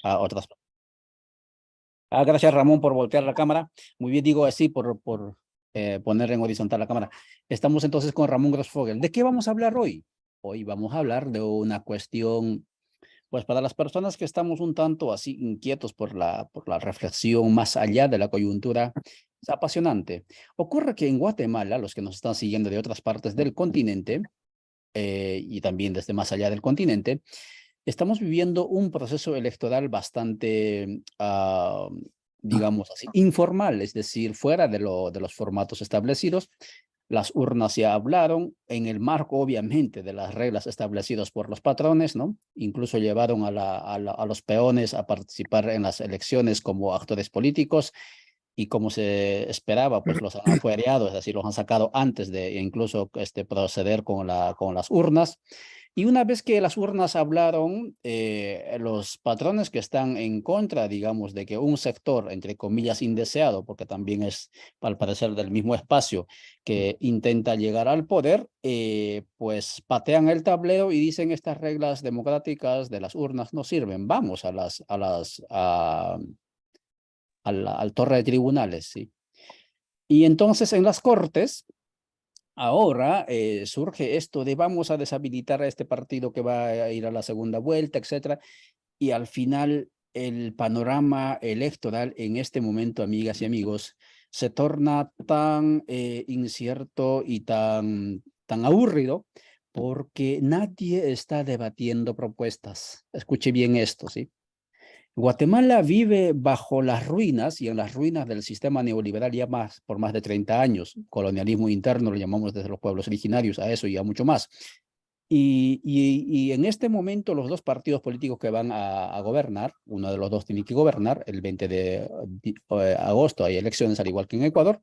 a otras. Gracias, Ramón, por voltear la cámara. Muy bien, digo así, por poner en horizontal la cámara. Estamos entonces con Ramón Grossfogel. ¿De qué vamos a hablar hoy? Hoy vamos a hablar de una cuestión, pues para las personas que estamos un tanto así inquietos por la reflexión más allá de la coyuntura, es apasionante. Ocurre que en Guatemala, los que nos están siguiendo de otras partes del continente, y también desde más allá del continente, estamos viviendo un proceso electoral bastante, digamos así, informal, es decir, fuera de los formatos establecidos. Las urnas ya hablaron en el marco, obviamente, de las reglas establecidas por los patrones, ¿no? Incluso llevaron a los peones a participar en las elecciones como actores políticos y como se esperaba, pues los han afuereado, es decir, los han sacado antes de incluso proceder con las urnas. Y una vez que las urnas hablaron, los patrones que están en contra, digamos, de que un sector, entre comillas, indeseado, porque también es al parecer del mismo espacio, que intenta llegar al poder, pues patean el tablero y dicen estas reglas democráticas de las urnas no sirven, vamos al torre de tribunales, ¿sí? Y entonces en las cortes, ahora surge esto de vamos a deshabilitar a este partido que va a ir a la segunda vuelta, etcétera. Y al final el panorama electoral en este momento, amigas y amigos, se torna tan incierto y tan aburrido porque nadie está debatiendo propuestas. Escuche bien esto, ¿sí? Guatemala vive bajo las ruinas y en las ruinas del sistema neoliberal ya por más de 30 años. Colonialismo interno lo llamamos desde los pueblos originarios a eso y a mucho más. Y en este momento los dos partidos políticos que van a gobernar, uno de los dos tiene que gobernar, el 20 de agosto hay elecciones al igual que en Ecuador,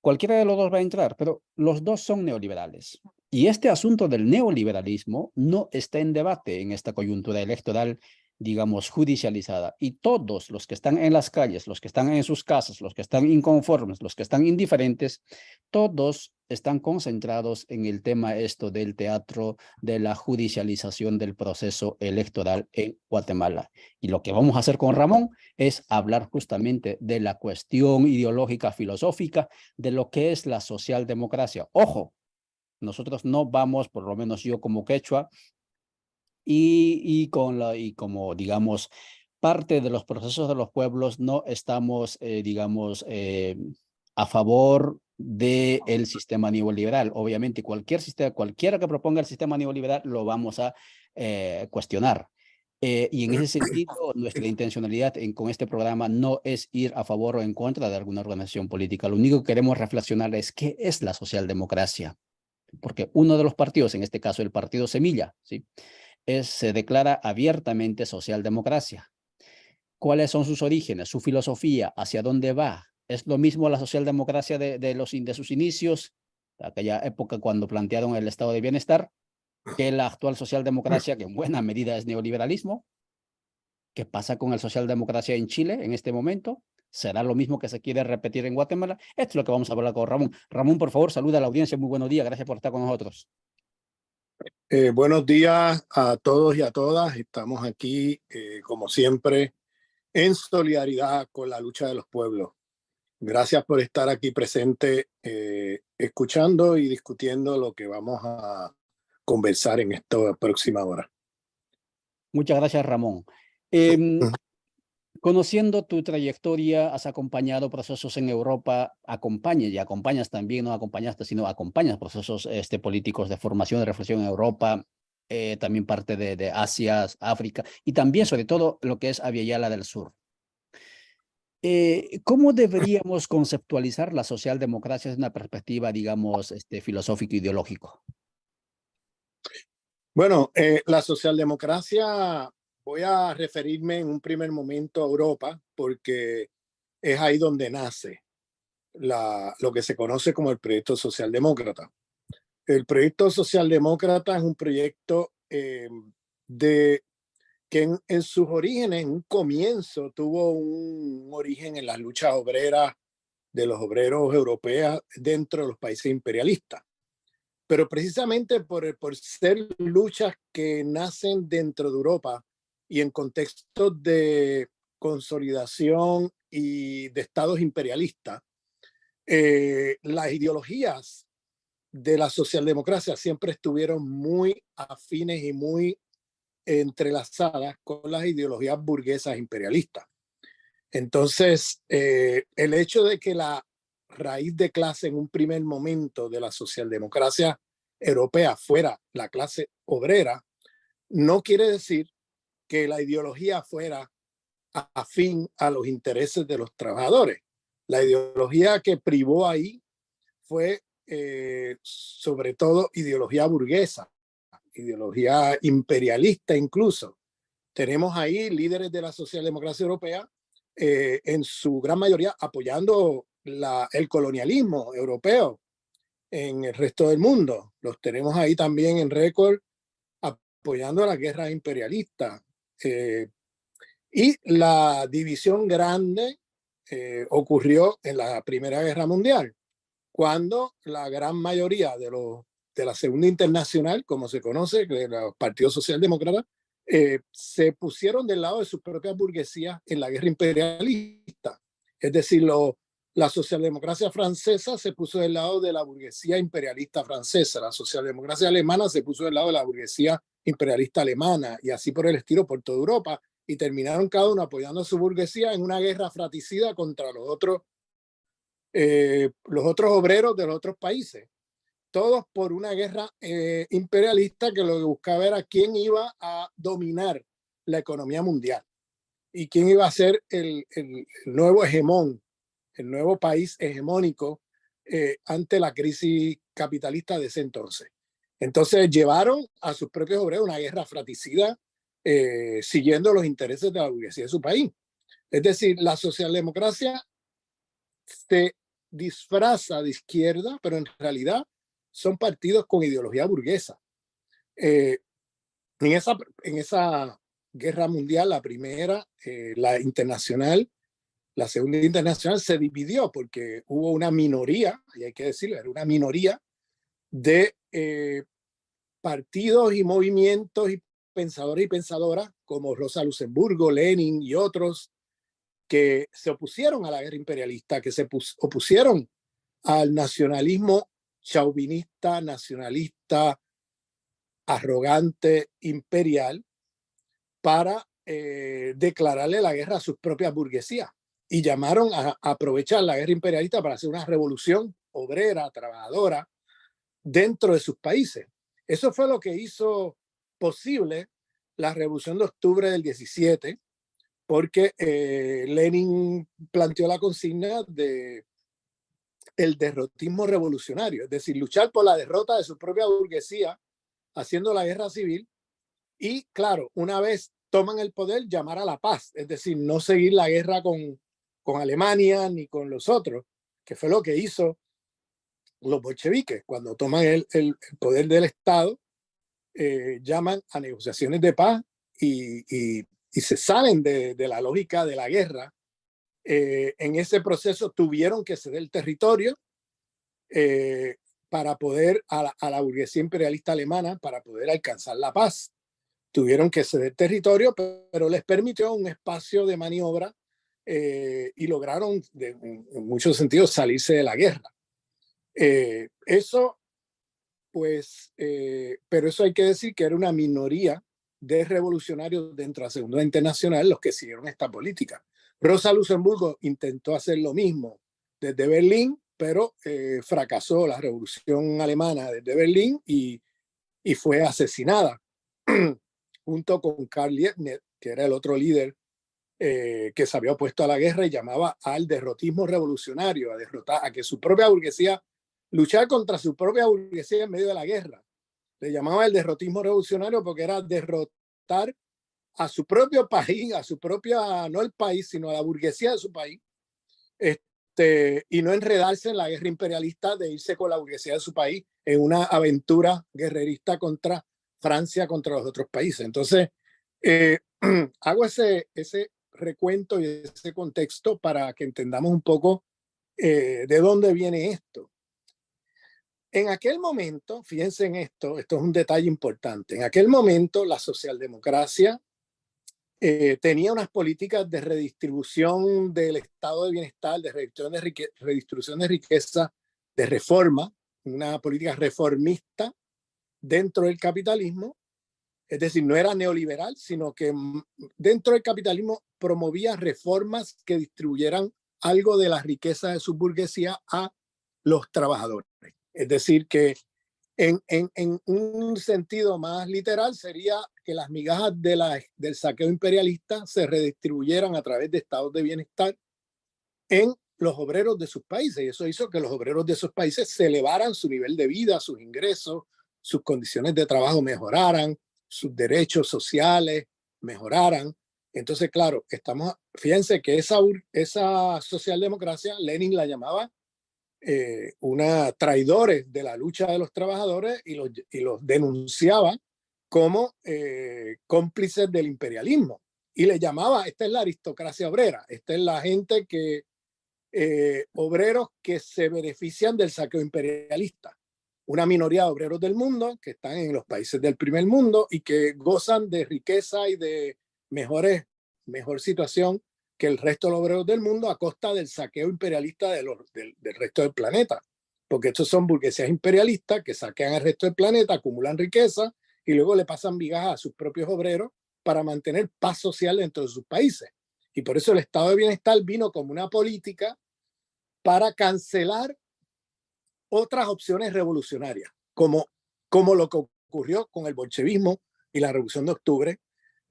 cualquiera de los dos va a entrar, pero los dos son neoliberales. Y este asunto del neoliberalismo no está en debate en esta coyuntura electoral, digamos, judicializada. Y todos los que están en las calles, los que están en sus casas, los que están inconformes, los que están indiferentes, todos están concentrados en el tema esto del teatro de la judicialización del proceso electoral en Guatemala. Y lo que vamos a hacer con Ramón es hablar justamente de la cuestión ideológica, filosófica, de lo que es la socialdemocracia. Ojo, nosotros no vamos, por lo menos yo como quechua, y como, digamos, parte de los procesos de los pueblos, no estamos, digamos, a favor del sistema neoliberal. Obviamente, cualquiera que proponga el sistema neoliberal lo vamos a cuestionar. Y en ese sentido, nuestra intencionalidad con este programa no es ir a favor o en contra de alguna organización política. Lo único que queremos reflexionar es qué es la socialdemocracia. Porque uno de los partidos, en este caso el partido Semilla, ¿sí? Se declara abiertamente socialdemocracia. ¿Cuáles son sus orígenes, su filosofía, hacia dónde va? ¿Es lo mismo la socialdemocracia de sus inicios, aquella época cuando plantearon el estado de bienestar, que la actual socialdemocracia, que en buena medida es neoliberalismo? ¿Qué pasa con el socialdemocracia en Chile en este momento? ¿Será lo mismo que se quiere repetir en Guatemala? Esto es lo que vamos a hablar con Ramón. Ramón, por favor, saluda a la audiencia. Muy buenos días. Gracias por estar con nosotros. Buenos días a todos y a todas. Estamos aquí, como siempre, en solidaridad con la lucha de los pueblos. Gracias por estar aquí presente, escuchando y discutiendo lo que vamos a conversar en esta próxima hora. Muchas gracias, Ramón. Conociendo tu trayectoria, has acompañado procesos en Europa, acompañas también, no acompañaste, sino acompañas procesos políticos de formación, de reflexión en Europa, también parte de Asia, África, y también, sobre todo, lo que es Abya del Sur. ¿Cómo deberíamos conceptualizar la socialdemocracia desde una perspectiva, digamos, filosófico-ideológico? Bueno, la socialdemocracia, voy a referirme en un primer momento a Europa, porque es ahí donde nace lo que se conoce como el proyecto socialdemócrata. El proyecto socialdemócrata es un proyecto de que en sus orígenes, en un comienzo, tuvo un origen en las luchas obreras de los obreros europeos dentro de los países imperialistas. Pero precisamente por ser luchas que nacen dentro de Europa, y en contextos de consolidación y de estados imperialistas, las ideologías de la socialdemocracia siempre estuvieron muy afines y muy entrelazadas con las ideologías burguesas imperialistas. Entonces, el hecho de que la raíz de clase en un primer momento de la socialdemocracia europea fuera la clase obrera, no quiere decir que la ideología fuera afín a los intereses de los trabajadores. La ideología que privó ahí fue sobre todo ideología burguesa, ideología imperialista incluso. Tenemos ahí líderes de la socialdemocracia europea, en su gran mayoría apoyando el colonialismo europeo en el resto del mundo. Los tenemos ahí también en récord apoyando a la guerra imperialista. Y la división grande ocurrió en la Primera Guerra Mundial, cuando la gran mayoría de la Segunda Internacional, como se conoce, de los partidos socialdemócratas, se pusieron del lado de sus propias burguesías en la guerra imperialista. Es decir, la socialdemocracia francesa se puso del lado de la burguesía imperialista francesa, la socialdemocracia alemana se puso del lado de la burguesía imperialista alemana, y así por el estilo por toda Europa, y terminaron cada uno apoyando a su burguesía en una guerra fratricida contra los otros obreros de los otros países, todos por una guerra imperialista que lo que buscaba era quién iba a dominar la economía mundial y quién iba a ser el nuevo hegemón, el nuevo país hegemónico ante la crisis capitalista de ese entonces. Entonces llevaron a sus propios obreros una guerra fratricida siguiendo los intereses de la burguesía de su país. Es decir, la socialdemocracia se disfraza de izquierda, pero en realidad son partidos con ideología burguesa. En esa guerra mundial, la primera, la internacional, la segunda internacional se dividió porque hubo una minoría, y hay que decirlo, era una minoría de partidos y movimientos y pensadores y pensadoras como Rosa Luxemburgo, Lenin y otros, que se opusieron a la guerra imperialista, que se opusieron al nacionalismo chauvinista, nacionalista, arrogante, imperial, para declararle la guerra a sus propias burguesías. Y llamaron a aprovechar la guerra imperialista para hacer una revolución obrera, trabajadora, dentro de sus países. Eso fue lo que hizo posible la Revolución de Octubre del 17, porque Lenin planteó la consigna de el derrotismo revolucionario, es decir, luchar por la derrota de su propia burguesía, haciendo la guerra civil, y claro, una vez toman el poder, llamar a la paz, es decir, no seguir la guerra con Alemania ni con los otros, que fue lo que hizo los bolcheviques. Cuando toman el poder del Estado, llaman a negociaciones de paz y se salen de la lógica de la guerra. En ese proceso tuvieron que ceder el territorio para poder, a la burguesía imperialista alemana, para poder alcanzar la paz. Tuvieron que ceder territorio, pero les permitió un espacio de maniobra y lograron, en muchos sentidos, salirse de la guerra. Eso, pues, pero eso hay que decir que era una minoría de revolucionarios dentro de la Segunda Internacional los que siguieron esta política. Rosa Luxemburgo intentó hacer lo mismo desde Berlín, pero fracasó la revolución alemana desde Berlín y fue asesinada junto con Karl Liebknecht, que era el otro líder que se había opuesto a la guerra y llamaba al derrotismo revolucionario, a derrotar, a que su propia burguesía, luchar contra su propia burguesía en medio de la guerra. Le llamaba el derrotismo revolucionario porque era derrotar a su propio país, a su propia, no el país, sino a la burguesía de su país, y no enredarse en la guerra imperialista de irse con la burguesía de su país en una aventura guerrerista contra Francia, contra los otros países. Entonces, hago ese recuento y ese contexto para que entendamos un poco de dónde viene esto. En aquel momento, fíjense en esto es un detalle importante, en aquel momento la socialdemocracia tenía unas políticas de redistribución del estado de bienestar, de redistribución de riqueza, de reforma, una política reformista dentro del capitalismo. Es decir, no era neoliberal, sino que dentro del capitalismo promovía reformas que distribuyeran algo de la riqueza de su burguesía a los trabajadores. Es decir, que en un sentido más literal sería que las migajas del saqueo imperialista se redistribuyeran a través de estados de bienestar en los obreros de sus países. Y eso hizo que los obreros de esos países se elevaran su nivel de vida, sus ingresos, sus condiciones de trabajo mejoraran, sus derechos sociales mejoraran. Entonces, claro, fíjense que esa socialdemocracia, Lenin la llamaba una traidores de la lucha de los trabajadores y los denunciaba como cómplices del imperialismo. Y le llamaba, esta es la aristocracia obrera, esta es la gente que, obreros que se benefician del saqueo imperialista. Una minoría de obreros del mundo que están en los países del primer mundo y que gozan de riqueza y de mejor situación que el resto de los obreros del mundo a costa del saqueo imperialista del resto del planeta. Porque estos son burguesías imperialistas que saquean el resto del planeta, acumulan riqueza y luego le pasan migajas a sus propios obreros para mantener paz social dentro de sus países. Y por eso el estado de bienestar vino como una política para cancelar otras opciones revolucionarias, como lo que ocurrió con el bolchevismo y la Revolución de Octubre.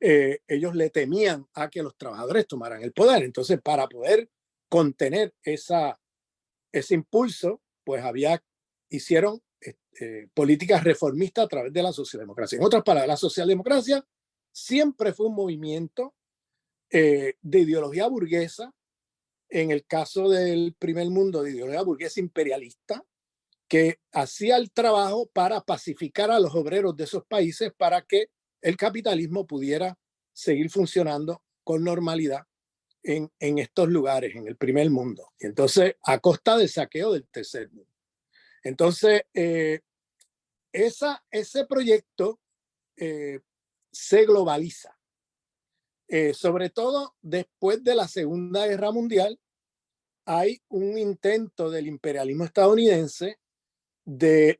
Ellos le temían a que los trabajadores tomaran el poder. Entonces, para poder contener ese impulso, pues hicieron políticas reformistas a través de la socialdemocracia. En otras palabras, la socialdemocracia siempre fue un movimiento de ideología burguesa, en el caso del primer mundo, de ideología burguesa imperialista, que hacía el trabajo para pacificar a los obreros de esos países para que el capitalismo pudiera seguir funcionando con normalidad en estos lugares, en el primer mundo. Y entonces, a costa del saqueo del tercer mundo. Entonces, ese proyecto se globaliza. Sobre todo después de la Segunda Guerra Mundial, hay un intento del imperialismo estadounidense de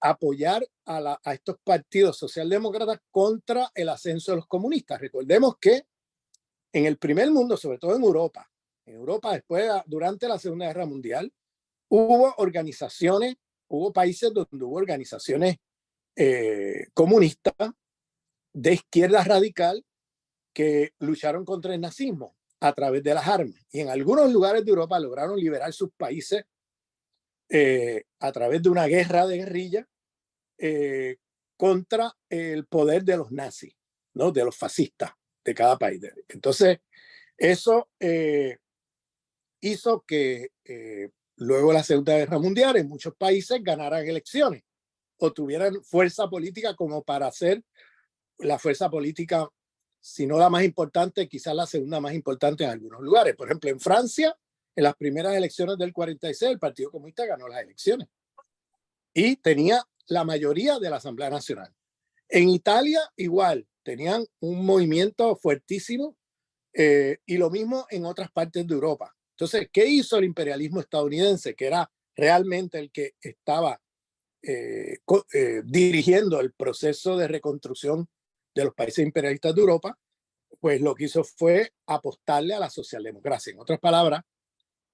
apoyar a estos partidos socialdemócratas contra el ascenso de los comunistas. Recordemos que en el primer mundo, sobre todo en Europa después, durante la Segunda Guerra Mundial, hubo países donde hubo organizaciones comunistas de izquierda radical que lucharon contra el nazismo a través de las armas. Y en algunos lugares de Europa lograron liberar sus países a través de una guerra de guerrilla contra el poder de los nazis, ¿no? De los fascistas de cada país. Entonces, eso hizo que luego de la Segunda Guerra Mundial en muchos países ganaran elecciones o tuvieran fuerza política como para hacer la fuerza política, si no la más importante, quizás la segunda más importante en algunos lugares. Por ejemplo, en Francia, en las primeras elecciones del 46, el Partido Comunista ganó las elecciones y tenía la mayoría de la Asamblea Nacional. En Italia, igual, tenían un movimiento fuertísimo y lo mismo en otras partes de Europa. Entonces, ¿qué hizo el imperialismo estadounidense, que era realmente el que estaba dirigiendo el proceso de reconstrucción de los países imperialistas de Europa? Pues lo que hizo fue apostarle a la socialdemocracia. En otras palabras,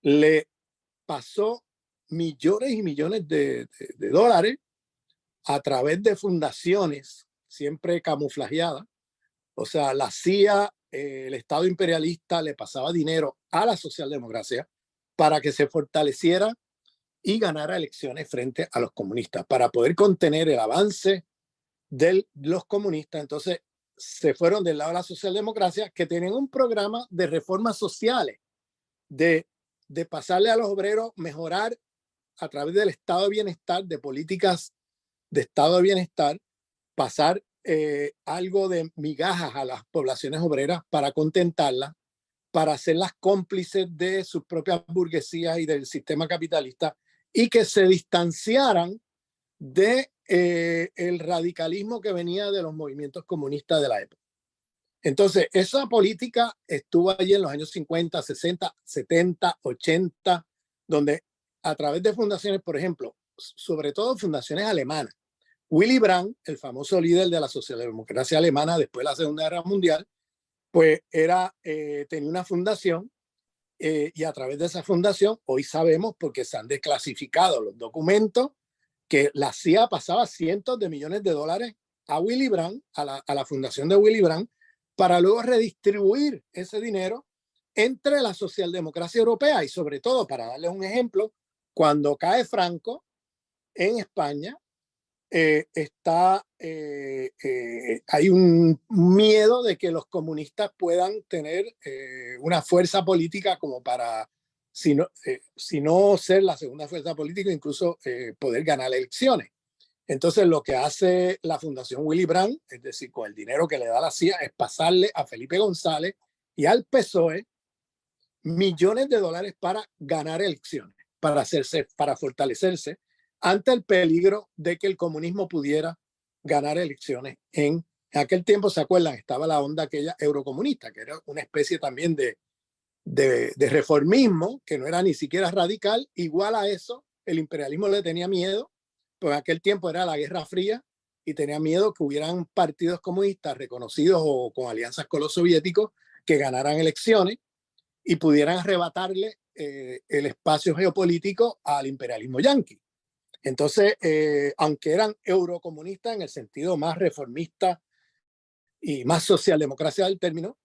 le pasó millones y millones de dólares a través de fundaciones siempre camuflajeadas. O sea, la CIA, el Estado imperialista le pasaba dinero a la socialdemocracia para que se fortaleciera y ganara elecciones frente a los comunistas, para poder contener el avance de los comunistas. Entonces se fueron del lado de la socialdemocracia, que tenían un programa de reformas sociales, de pasarle a los obreros, mejorar a través del estado de bienestar, de políticas de estado de bienestar, pasar algo de migajas a las poblaciones obreras para contentarlas, para hacerlas cómplices de sus propias burguesías y del sistema capitalista, y que se distanciaran de el radicalismo que venía de los movimientos comunistas de la época. Entonces, esa política estuvo allí en los años 50, 60, 70, 80, donde a través de fundaciones, por ejemplo, sobre todo fundaciones alemanas, Willy Brandt, el famoso líder de la socialdemocracia alemana después de la Segunda Guerra Mundial, pues tenía una fundación y a través de esa fundación, hoy sabemos, porque se han desclasificado los documentos, que la CIA pasaba cientos de millones de dólares a Willy Brandt, a la fundación de Willy Brandt, para luego redistribuir ese dinero entre la socialdemocracia europea y sobre todo, para darles un ejemplo, cuando cae Franco en España, hay un miedo de que los comunistas puedan tener una fuerza política como para, si no ser la segunda fuerza política, incluso poder ganar elecciones. Entonces lo que hace la Fundación Willy Brandt, es decir, con el dinero que le da la CIA, es pasarle a Felipe González y al PSOE millones de dólares para ganar elecciones, para fortalecerse ante el peligro de que el comunismo pudiera ganar elecciones. En aquel tiempo, ¿se acuerdan? Estaba la onda aquella eurocomunista, que era una especie también de reformismo, que no era ni siquiera radical. Igual a eso, el imperialismo le tenía miedo, pues en aquel tiempo era la Guerra Fría y tenía miedo que hubieran partidos comunistas reconocidos o con alianzas con los soviéticos que ganaran elecciones y pudieran arrebatarle el espacio geopolítico al imperialismo yanqui. Entonces, aunque eran eurocomunistas en el sentido más reformista y más socialdemocracia del término,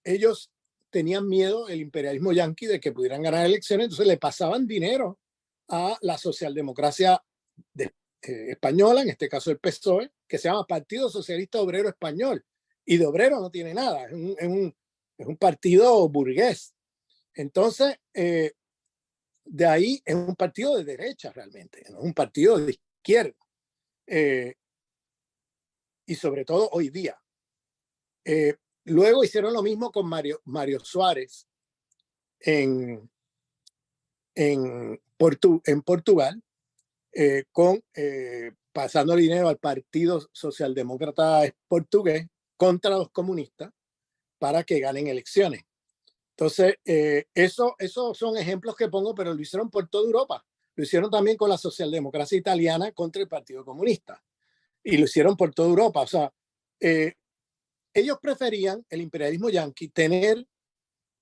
ellos tenían miedo, el imperialismo yanqui, de que pudieran ganar elecciones, entonces le pasaban dinero a la socialdemocracia española, en este caso el PSOE, que se llama Partido Socialista Obrero Español, y de obrero no tiene nada, es un partido burgués. Entonces, de ahí es un partido de derecha realmente, no es un partido de izquierda. Y sobre todo hoy día. Luego hicieron lo mismo con Mario Suárez en Portugal, pasando dinero al Partido Socialdemócrata Portugués contra los comunistas para que ganen elecciones. Entonces, esos son ejemplos que pongo, pero lo hicieron por toda Europa. Lo hicieron también con la socialdemocracia italiana contra el Partido Comunista. Y lo hicieron por toda Europa. O sea, ellos preferían, el imperialismo yanqui, tener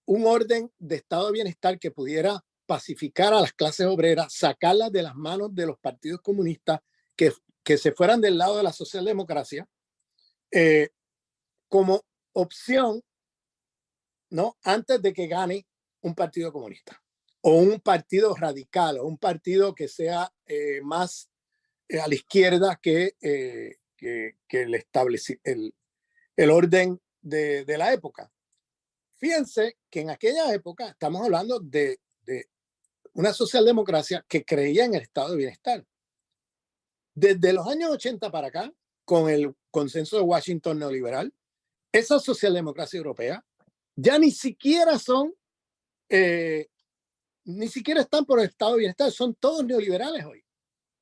un orden de estado de bienestar que pudiera pacificar a las clases obreras, sacarlas de las manos de los partidos comunistas, que se fueran del lado de la socialdemocracia, como opción, ¿no? Antes de que gane un partido comunista o un partido radical o un partido que sea más a la izquierda que el orden de la época. Fíjense que en aquella época estamos hablando de una socialdemocracia que creía en el estado de bienestar. Desde los años 80 para acá, con el consenso de Washington neoliberal, esa socialdemocracia europea ya ni siquiera ni siquiera están por el estado de bienestar, son todos neoliberales hoy.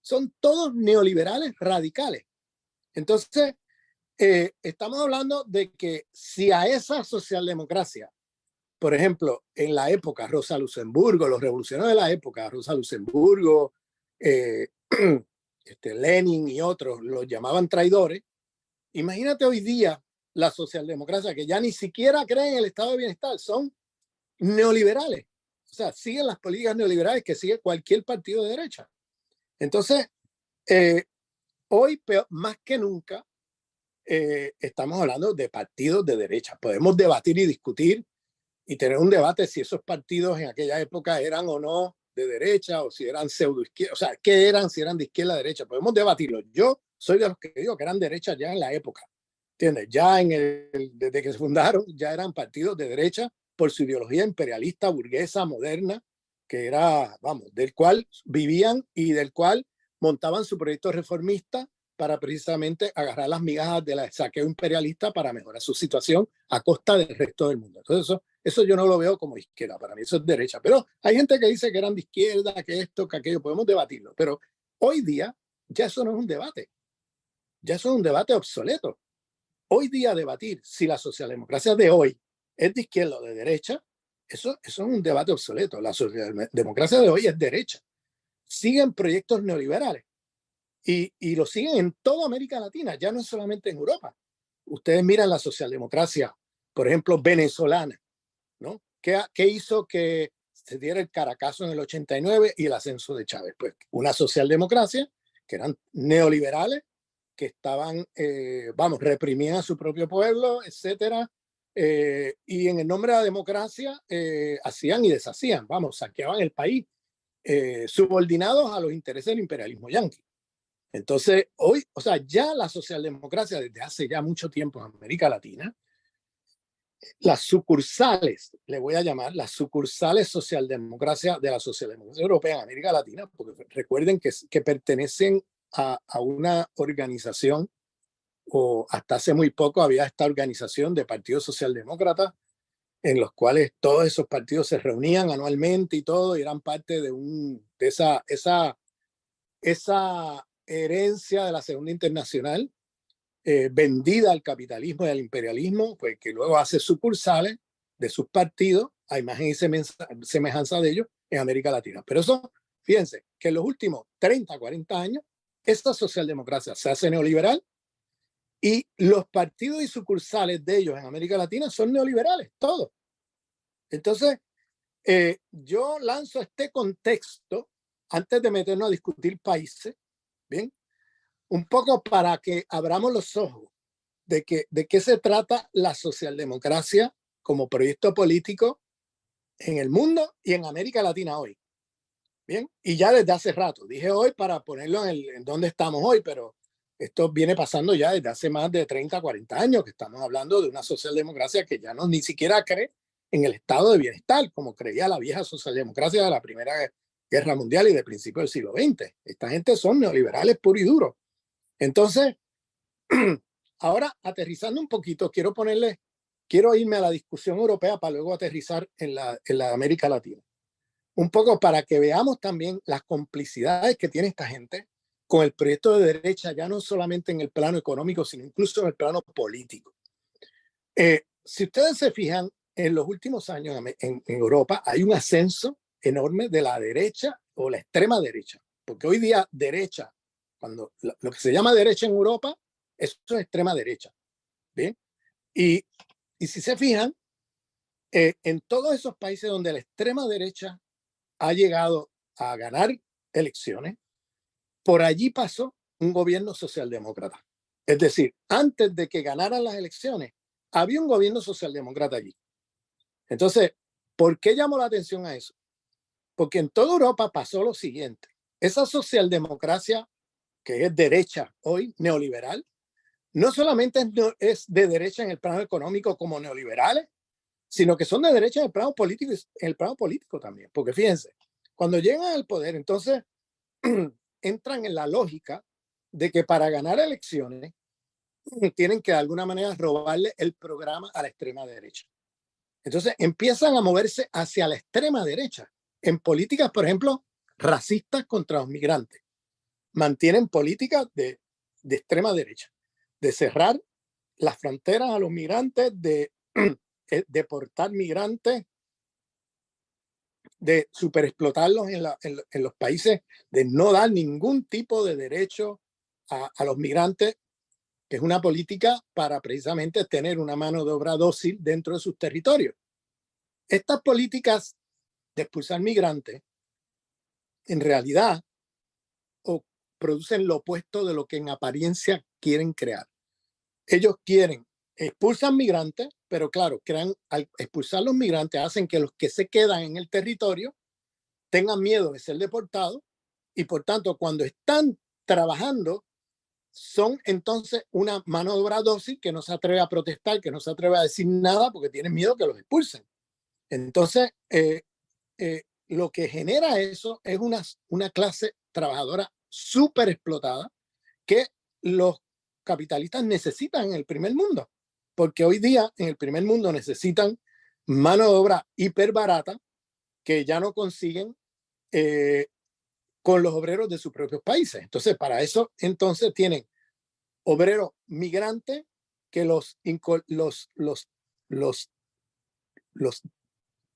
Son todos neoliberales radicales. Entonces, estamos hablando de que si a esa socialdemocracia, por ejemplo, en la época Rosa Luxemburgo, los revolucionarios de la época, Rosa Luxemburgo, Lenin y otros los llamaban traidores, imagínate hoy día la socialdemocracia, que ya ni siquiera creen en el estado de bienestar, son neoliberales. O sea, siguen las políticas neoliberales que sigue cualquier partido de derecha. Entonces, hoy, más que nunca, estamos hablando de partidos de derecha. Podemos debatir y discutir y tener un debate si esos partidos en aquella época eran o no de derecha o si eran pseudo izquierda, o sea, ¿qué eran? Si eran de izquierda o derecha. Podemos debatirlo. Yo soy de los que digo que eran derechas ya en la época. ¿Entiendes? Ya desde que se fundaron, ya eran partidos de derecha por su ideología imperialista, burguesa, moderna, que era, vamos, del cual vivían y del cual montaban su proyecto reformista para precisamente agarrar las migajas del saqueo imperialista para mejorar su situación a costa del resto del mundo. Entonces eso yo no lo veo como izquierda, para mí eso es derecha. Pero hay gente que dice que eran de izquierda, que esto, que aquello, podemos debatirlo. Pero hoy día ya eso no es un debate, ya eso es un debate obsoleto. hoy día debatir si la socialdemocracia de hoy es de izquierda o de derecha, eso es un debate obsoleto. La socialdemocracia de hoy es derecha. Siguen proyectos neoliberales y lo siguen en toda América Latina, ya no es solamente en Europa. Ustedes miran la socialdemocracia, por ejemplo, venezolana, ¿no? ¿Qué hizo que se diera el Caracazo en el 89 y el ascenso de Chávez? Pues una socialdemocracia que eran neoliberales, que estaban, reprimían a su propio pueblo, etcétera, y en el nombre de la democracia hacían y deshacían, saqueaban el país, subordinados a los intereses del imperialismo yanqui. Entonces, hoy, o sea, ya la socialdemocracia desde hace ya mucho tiempo en América Latina, las sucursales, le voy a llamar las sucursales socialdemocracia de la socialdemocracia europea en América Latina, porque recuerden que pertenecen a una organización, o hasta hace muy poco había esta organización de partidos socialdemócratas en los cuales todos esos partidos se reunían anualmente y todo, y eran parte de esa herencia de la Segunda Internacional, vendida al capitalismo y al imperialismo, pues que luego hace sucursales de sus partidos a imagen y semejanza de ellos en América Latina. Pero eso, fíjense, que en los últimos 30, 40 años, esta socialdemocracia se hace neoliberal y los partidos y sucursales de ellos en América Latina son neoliberales, todos. Entonces, yo lanzo este contexto antes de meternos a discutir países, ¿bien? Un poco para que abramos los ojos de qué se trata la socialdemocracia como proyecto político en el mundo y en América Latina hoy. Bien, y ya desde hace rato, dije hoy para ponerlo en donde estamos hoy, pero esto viene pasando ya desde hace más de 30, 40 años, que estamos hablando de una socialdemocracia que ya no ni siquiera cree en el estado de bienestar, como creía la vieja socialdemocracia de la Primera Guerra Mundial y de principios del siglo XX. Esta gente son neoliberales puro y duro. Entonces, ahora aterrizando un poquito, quiero irme a la discusión europea para luego aterrizar en la América Latina. Un poco para que veamos también las complicidades que tiene esta gente con el proyecto de derecha, ya no solamente en el plano económico, sino incluso en el plano político. Si ustedes se fijan, en los últimos años en Europa hay un ascenso enorme de la derecha o la extrema derecha, porque hoy día derecha, cuando lo que se llama derecha en Europa, eso es extrema derecha. ¿Bien? Y si se fijan, en todos esos países donde la extrema derecha ha llegado a ganar elecciones, por allí pasó un gobierno socialdemócrata. Es decir, antes de que ganaran las elecciones, había un gobierno socialdemócrata allí. Entonces, ¿por qué llamó la atención a eso? Porque en toda Europa pasó lo siguiente. Esa socialdemocracia, que es derecha hoy, neoliberal, no solamente es de derecha en el plano económico como neoliberales, sino que son de derecha en el plano político también. Porque fíjense, cuando llegan al poder, entonces entran en la lógica de que para ganar elecciones tienen que de alguna manera robarle el programa a la extrema derecha. Entonces empiezan a moverse hacia la extrema derecha en políticas, por ejemplo, racistas contra los migrantes. Mantienen políticas de extrema derecha, de cerrar las fronteras a los migrantes, de deportar migrantes, de superexplotarlos en los países, de no dar ningún tipo de derecho a los migrantes, que es una política para precisamente tener una mano de obra dócil dentro de sus territorios. Estas políticas de expulsar migrantes, en realidad, producen lo opuesto de lo que en apariencia quieren crear. Ellos expulsan migrantes, pero claro, al expulsar los migrantes hacen que los que se quedan en el territorio tengan miedo de ser deportados y por tanto cuando están trabajando son entonces una mano de obra dócil que no se atreve a protestar, que no se atreve a decir nada porque tienen miedo que los expulsen. Entonces, lo que genera eso es una clase trabajadora súper explotada que los capitalistas necesitan en el primer mundo, porque hoy día en el primer mundo necesitan mano de obra hiper barata que ya no consiguen con los obreros de sus propios países. Entonces, para eso, entonces tienen obreros migrantes que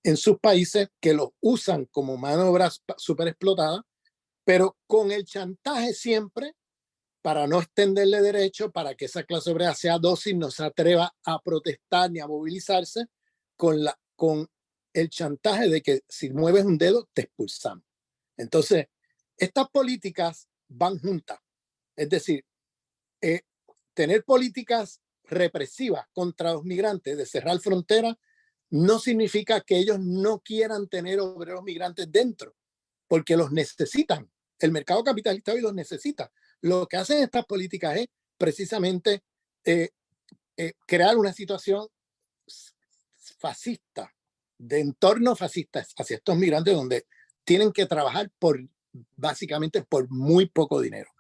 en sus países que los usan como mano de obra súper explotada, pero con el chantaje siempre para no extenderle derecho, para que esa clase obrera sea dócil, no se atreva a protestar ni a movilizarse, con el chantaje de que si mueves un dedo te expulsamos. Entonces, estas políticas van juntas. Es decir, tener políticas represivas contra los migrantes, de cerrar fronteras, no significa que ellos no quieran tener obreros migrantes dentro, porque los necesitan. El mercado capitalista hoy los necesita. Lo que hacen estas políticas es precisamente crear una situación fascista, de entorno fascista hacia estos migrantes, donde tienen que trabajar básicamente por muy poco dinero.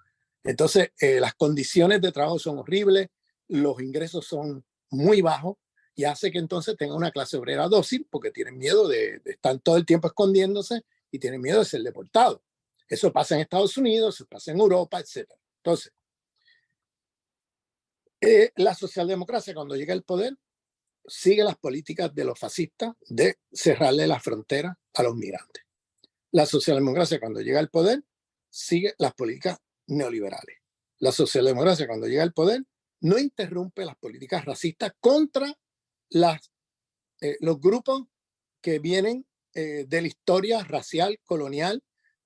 Entonces, las condiciones de trabajo son horribles, los ingresos son muy bajos, y hace que entonces tenga una clase obrera dócil, porque tienen miedo de estar todo el tiempo escondiéndose y tienen miedo de ser deportados. Eso pasa en Estados Unidos, eso pasa en Europa, etc. Entonces, la socialdemocracia, cuando llega al poder, sigue las políticas de los fascistas de cerrarle las fronteras a los migrantes. La socialdemocracia, cuando llega al poder, sigue las políticas neoliberales. La socialdemocracia, cuando llega al poder, no interrumpe las políticas racistas contra los grupos que vienen de la historia racial colonial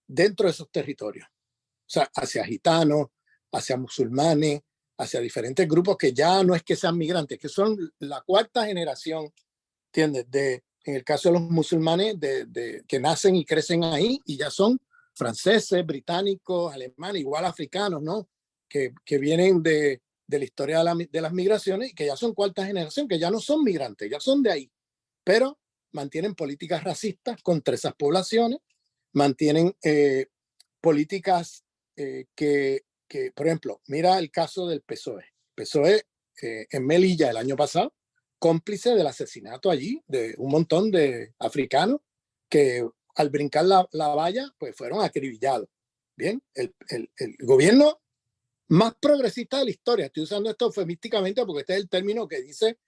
dentro de esos territorios. O sea, hacia gitanos, hacia musulmanes, hacia diferentes grupos que ya no es que sean migrantes, que son la cuarta generación, ¿entiendes? En el caso de los musulmanes, que nacen y crecen ahí y ya son franceses, británicos, alemanes, igual africanos, ¿no? Que vienen de la historia de las migraciones y que ya son cuarta generación, que ya no son migrantes, ya son de ahí, pero mantienen políticas racistas contra esas poblaciones, mantienen políticas que, por ejemplo, mira el caso del PSOE. PSOE en Melilla el año pasado, cómplice del asesinato allí de un montón de africanos que al brincar la valla pues fueron acribillados. Bien, el gobierno más progresista de la historia, estoy usando esto eufemísticamente porque este es el término que dice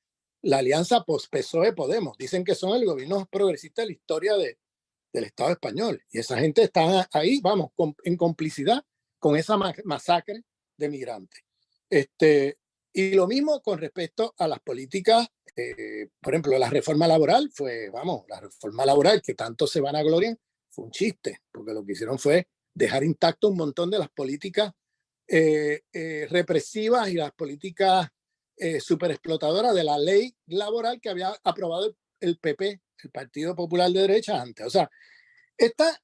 la alianza PSOE-Podemos, dicen que son el gobierno más progresista de la historia del Estado español, y esa gente está ahí, vamos, en complicidad con esa masacre de migrantes. Y lo mismo con respecto a las políticas, por ejemplo, la reforma laboral la reforma laboral que tanto se van a gloriar, fue un chiste, porque lo que hicieron fue dejar intacto un montón de las políticas represivas y las políticas superexplotadoras de la ley laboral que había aprobado el PP, el Partido Popular de Derecha, antes. O sea,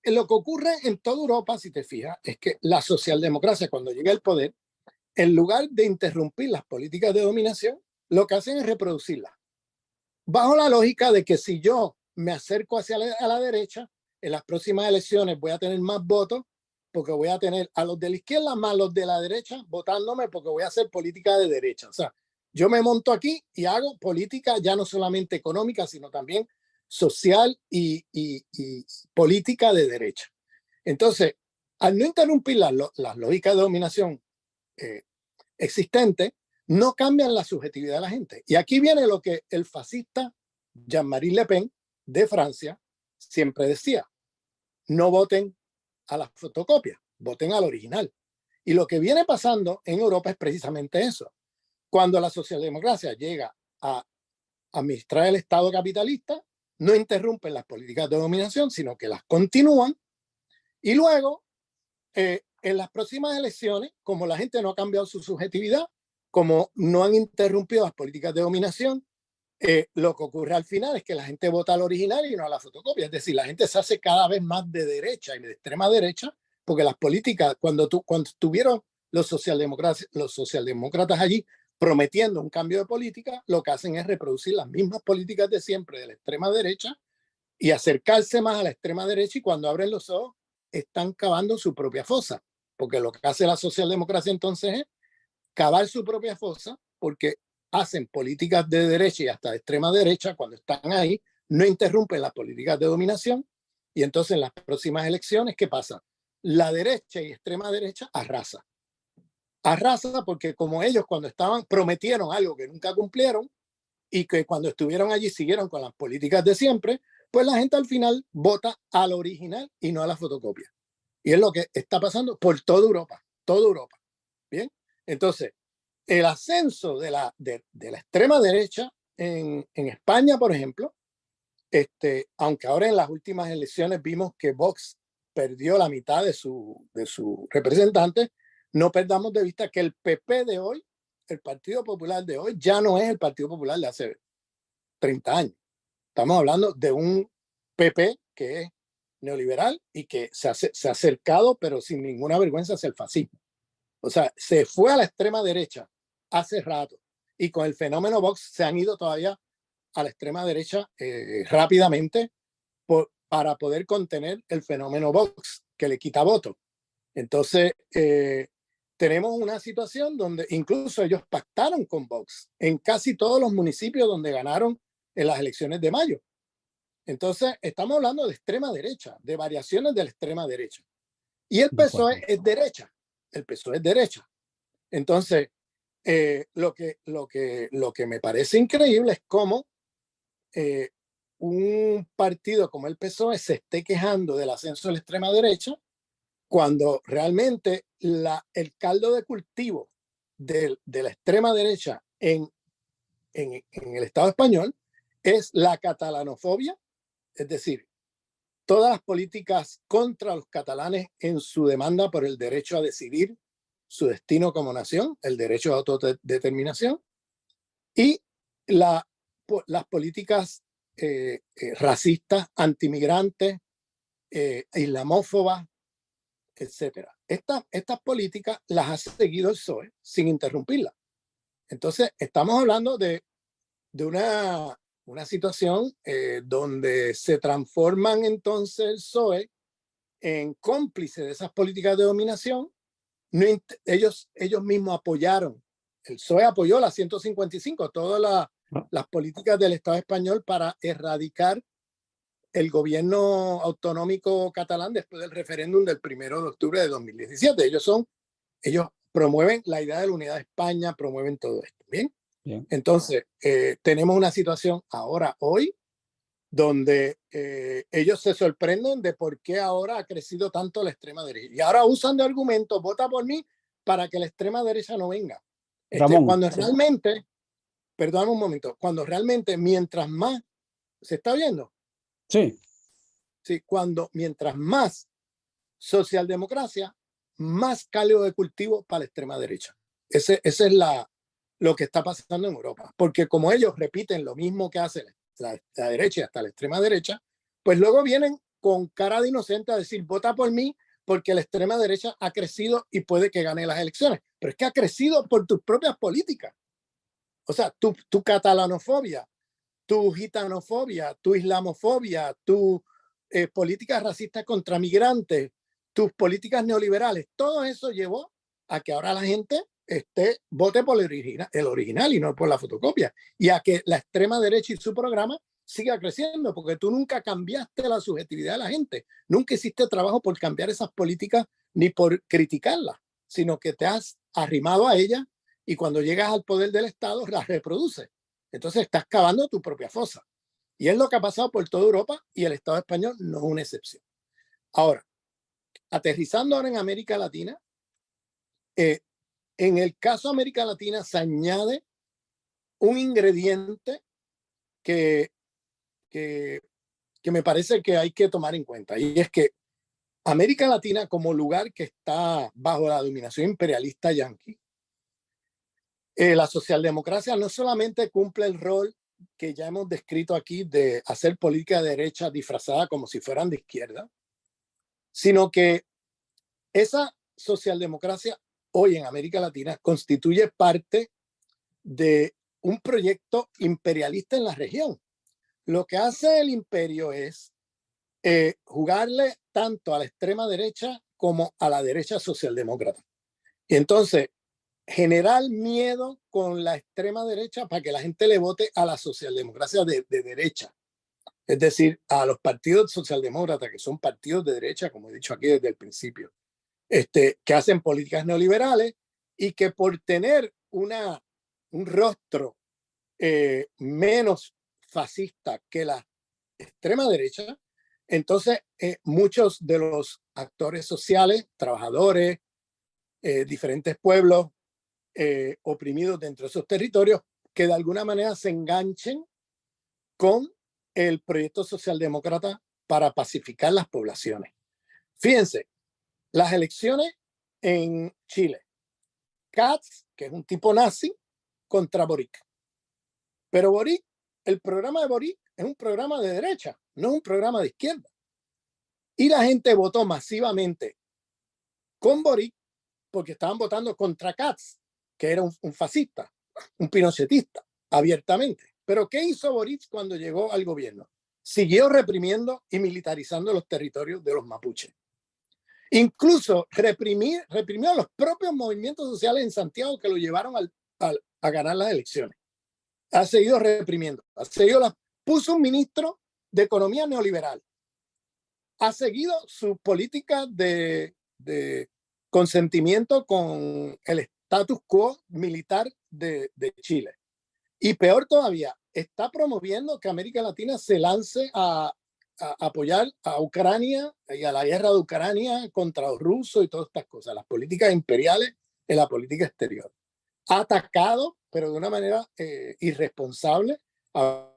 lo que ocurre en toda Europa, si te fijas, es que la socialdemocracia, cuando llega al poder, en lugar de interrumpir las políticas de dominación, lo que hacen es reproducirlas. Bajo la lógica de que si yo me acerco a la derecha, en las próximas elecciones voy a tener más votos, porque voy a tener a los de la izquierda más los de la derecha votándome, porque voy a hacer política de derecha. O sea, yo me monto aquí y hago política ya no solamente económica, sino también social y política de derecha. Entonces, al no interrumpir las lógicas de dominación existentes, no cambian la subjetividad de la gente. Y aquí viene lo que el fascista Jean-Marie Le Pen de Francia siempre decía: no voten a la fotocopia, voten al original. Y lo que viene pasando en Europa es precisamente eso. Cuando la socialdemocracia llega a administrar el Estado capitalista, no interrumpen las políticas de dominación, sino que las continúan, y luego en las próximas elecciones, como la gente no ha cambiado su subjetividad, como no han interrumpido las políticas de dominación, lo que ocurre al final es que la gente vota al original y no a la fotocopia. Es decir, la gente se hace cada vez más de derecha y de extrema derecha, porque las políticas, cuando estuvieron los socialdemócratas allí prometiendo un cambio de política, lo que hacen es reproducir las mismas políticas de siempre de la extrema derecha y acercarse más a la extrema derecha, y cuando abren los ojos están cavando su propia fosa, porque lo que hace la socialdemocracia entonces es cavar su propia fosa, porque hacen políticas de derecha y hasta de extrema derecha cuando están ahí, no interrumpen las políticas de dominación, y entonces en las próximas elecciones, ¿qué pasa? La derecha y extrema derecha arrasa. arrasa porque como ellos cuando estaban prometieron algo que nunca cumplieron y que cuando estuvieron allí siguieron con las políticas de siempre, pues la gente al final vota al original y no a la fotocopia. Y es lo que está pasando por toda Europa, toda Europa. Bien, entonces el ascenso de la extrema derecha en España, por ejemplo, aunque ahora en las últimas elecciones vimos que Vox perdió la mitad de su representante, no perdamos de vista que el PP de hoy, el Partido Popular de hoy, ya no es el Partido Popular de hace 30 años. Estamos hablando de un PP que es neoliberal y que se ha acercado, pero sin ninguna vergüenza, hacia el fascismo. O sea, se fue a la extrema derecha hace rato y con el fenómeno Vox se han ido todavía a la extrema derecha rápidamente para poder contener el fenómeno Vox que le quita votos. Entonces, tenemos una situación donde incluso ellos pactaron con Vox en casi todos los municipios donde ganaron en las elecciones de mayo. Entonces, estamos hablando de extrema derecha, de variaciones de la extrema derecha. Y el PSOE es derecha. El PSOE es derecha. Entonces, lo que me parece increíble es cómo un partido como el PSOE se esté quejando del ascenso de la extrema derecha cuando realmente el caldo de cultivo de la extrema derecha en el Estado español es la catalanofobia, es decir, todas las políticas contra los catalanes en su demanda por el derecho a decidir su destino como nación, el derecho a autodeterminación, y las políticas racistas, antimigrantes, islamófobas, etcétera. Estas políticas las ha seguido el PSOE sin interrumpirlas. Entonces, estamos hablando de una situación donde se transforman entonces el PSOE en cómplice de esas políticas de dominación. No, ellos mismos apoyaron, el PSOE apoyó la 155, todas las políticas del Estado español para erradicar el gobierno autonómico catalán después del referéndum del 1 de octubre de 2017. Ellos promueven la idea de la unidad de España, promueven todo esto. Bien. Bien. Entonces, tenemos una situación ahora, hoy, donde ellos se sorprenden de por qué ahora ha crecido tanto la extrema derecha. Y ahora usan de argumento, vota por mí para que la extrema derecha no venga. Ramón, cuando realmente, perdón un momento, cuando realmente mientras más, ¿se está viendo? Sí. Sí, mientras más socialdemocracia, más caldo de cultivo para la extrema derecha. Ese es lo que está pasando en Europa. Porque como ellos repiten lo mismo que hace la derecha y hasta la extrema derecha, pues luego vienen con cara de inocente a decir, vota por mí porque la extrema derecha ha crecido y puede que gane las elecciones. Pero es que ha crecido por tus propias políticas. O sea, tu catalanofobia, tu gitanofobia, tu islamofobia, tu políticas racistas contra migrantes, tus políticas neoliberales, todo eso llevó a que ahora la gente vote por el original y no por la fotocopia, y a que la extrema derecha y su programa siga creciendo, porque tú nunca cambiaste la subjetividad de la gente, nunca hiciste trabajo por cambiar esas políticas ni por criticarlas, sino que te has arrimado a ellas y cuando llegas al poder del Estado las reproduces. Entonces estás cavando tu propia fosa. Y es lo que ha pasado por toda Europa y el Estado español no es una excepción. Ahora, aterrizando ahora en América Latina, en el caso de América Latina se añade un ingrediente que me parece que hay que tomar en cuenta, y es que América Latina, como lugar que está bajo la dominación imperialista yanqui, la socialdemocracia no solamente cumple el rol que ya hemos descrito aquí de hacer política de derecha disfrazada como si fueran de izquierda, sino que esa socialdemocracia hoy en América Latina constituye parte de un proyecto imperialista en la región. Lo que hace el imperio es jugarle tanto a la extrema derecha como a la derecha socialdemócrata. Y entonces, generar miedo con la extrema derecha para que la gente le vote a la socialdemocracia de derecha. Es decir, a los partidos socialdemócratas, que son partidos de derecha, como he dicho aquí desde el principio, que hacen políticas neoliberales, y que por tener un rostro menos fascista que la extrema derecha, entonces muchos de los actores sociales, trabajadores, diferentes pueblos oprimidos dentro de esos territorios, que de alguna manera se enganchen con el proyecto socialdemócrata para pacificar las poblaciones. Fíjense, las elecciones en Chile, Katz, que es un tipo nazi, contra Boric. Pero Boric, el programa de Boric es un programa de derecha, no es un programa de izquierda. Y la gente votó masivamente con Boric porque estaban votando contra Katz, que era un fascista, un pinochetista, abiertamente. Pero ¿qué hizo Boric cuando llegó al gobierno? Siguió reprimiendo y militarizando los territorios de los mapuches. Incluso reprimió los propios movimientos sociales en Santiago que lo llevaron a ganar las elecciones. Ha seguido reprimiendo, puso un ministro de Economía neoliberal, ha seguido su política de consentimiento con el status quo militar de Chile. Y peor todavía, está promoviendo que América Latina se lance a apoyar a Ucrania y a la guerra de Ucrania contra los rusos y todas estas cosas, las políticas imperiales en la política exterior. Ha atacado, pero de una manera irresponsable, a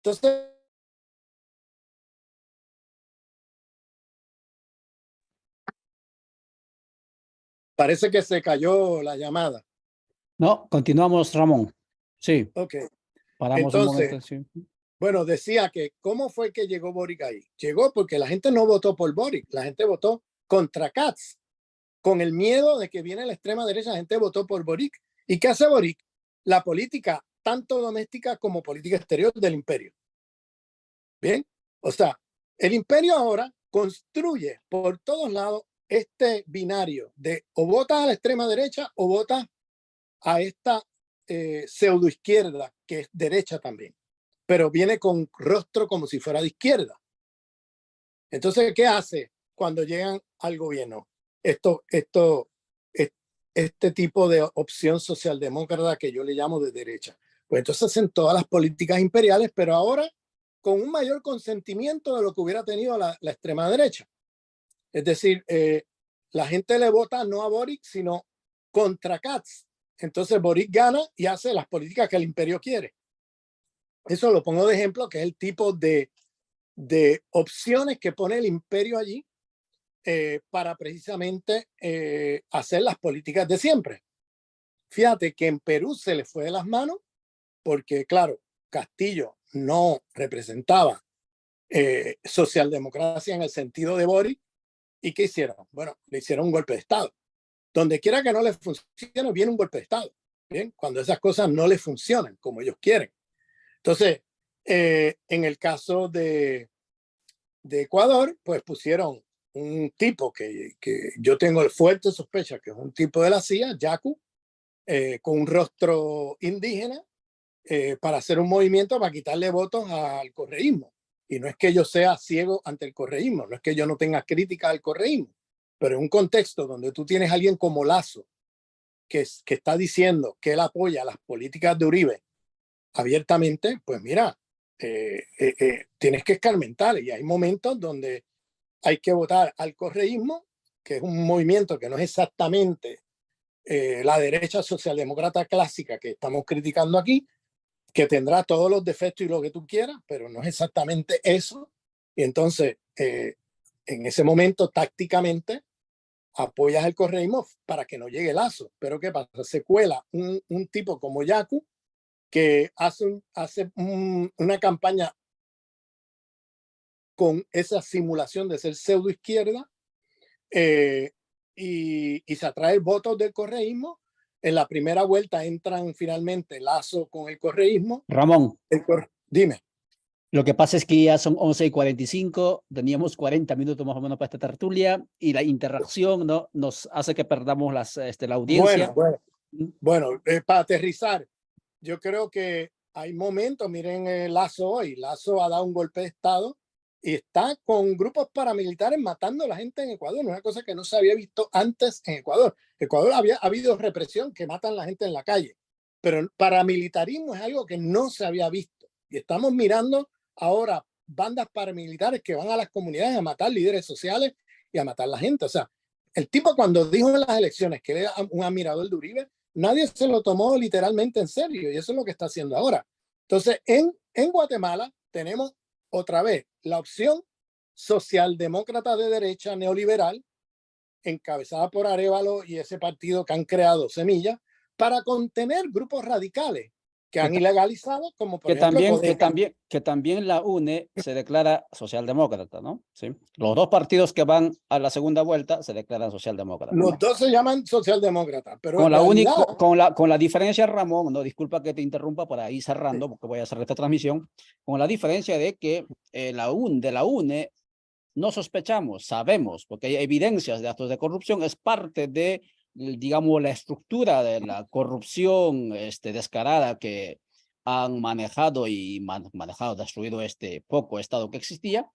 entonces parece que se cayó la llamada. No, continuamos, Ramón. Sí, Ok, paramos un entonces, momento. Sí. bueno, decía que ¿cómo fue que llegó Boric ahí? Llegó porque la gente no votó por Boric, la gente votó contra Katz. Con el miedo de que viene la extrema derecha, la gente votó por Boric. ¿Y qué hace Boric? La política, tanto doméstica como política exterior del imperio. Bien, o sea, el imperio ahora construye por todos lados este binario de o votas a la extrema derecha o votas a esta pseudo izquierda que es derecha también, pero viene con rostro como si fuera de izquierda. Entonces, ¿qué hace cuando llegan al gobierno? Este tipo de opción socialdemócrata que yo le llamo de derecha. Pues entonces hacen todas las políticas imperiales, pero ahora con un mayor consentimiento de lo que hubiera tenido la extrema derecha. Es decir, la gente le vota no a Boric, sino contra Katz. Entonces Boric gana y hace las políticas que el imperio quiere. Eso lo pongo de ejemplo, que es el tipo de opciones que pone el imperio allí para precisamente hacer las políticas de siempre. Fíjate que en Perú se le fue de las manos porque, claro, Castillo no representaba socialdemocracia en el sentido de Boric. ¿Y qué hicieron? Bueno, le hicieron un golpe de Estado. Donde quiera que no les funcione, viene un golpe de Estado. Bien, cuando esas cosas no les funcionan como ellos quieren. Entonces, en el caso de Ecuador, pues pusieron un tipo que yo tengo fuerte sospecha que es un tipo de la CIA, Yacu, con un rostro indígena, para hacer un movimiento para quitarle votos al correísmo. Y no es que yo sea ciego ante el correísmo, no es que yo no tenga crítica al correísmo, pero en un contexto donde tú tienes a alguien como Lazo, que está diciendo que él apoya las políticas de Uribe abiertamente, pues mira, tienes que escarmentar. Y hay momentos donde hay que votar al correísmo, que es un movimiento que no es exactamente la derecha socialdemócrata clásica que estamos criticando aquí, que tendrá todos los defectos y lo que tú quieras, pero no es exactamente eso. Y entonces, en ese momento, tácticamente, apoyas el correísmo para que no llegue Lazo. Pero ¿qué pasa? Se cuela un tipo como Yaku que hace una campaña con esa simulación de ser pseudo izquierda y se atrae votos del correísmo. En la primera vuelta entran finalmente Lazo con el correísmo. Ramón, dime. lo que pasa es que ya son 11:45, teníamos 40 minutos más o menos para esta tertulia y la interacción, ¿no?, nos hace que perdamos la audiencia. Bueno, para aterrizar, yo creo que hay momentos, miren Lazo hoy, Lazo ha dado un golpe de Estado y está con grupos paramilitares matando a la gente en Ecuador, una cosa que no se había visto antes en Ecuador. Ecuador ha habido represión, que matan a la gente en la calle, pero el paramilitarismo es algo que no se había visto. Y estamos mirando ahora bandas paramilitares que van a las comunidades a matar líderes sociales y a matar a la gente. O sea, el tipo cuando dijo en las elecciones que era un admirador de Uribe, nadie se lo tomó literalmente en serio y eso es lo que está haciendo ahora. Entonces, en Guatemala tenemos otra vez la opción socialdemócrata de derecha neoliberal, encabezada por Arévalo y ese partido que han creado Semilla, para contener grupos radicales que han ilegalizado, como por ejemplo que también la UNE se declara socialdemócrata, ¿no? Sí. Los dos partidos que van a la segunda vuelta se declaran socialdemócratas. Los dos se llaman socialdemócratas, pero con en la realidad, con la diferencia, Ramón, no, disculpa que te interrumpa para ir cerrando, porque voy a hacer esta transmisión, con la diferencia de que de la UNE no sospechamos, sabemos, porque hay evidencias de actos de corrupción, es parte de, digamos, la estructura de la corrupción descarada que han manejado y destruido este poco Estado que existía.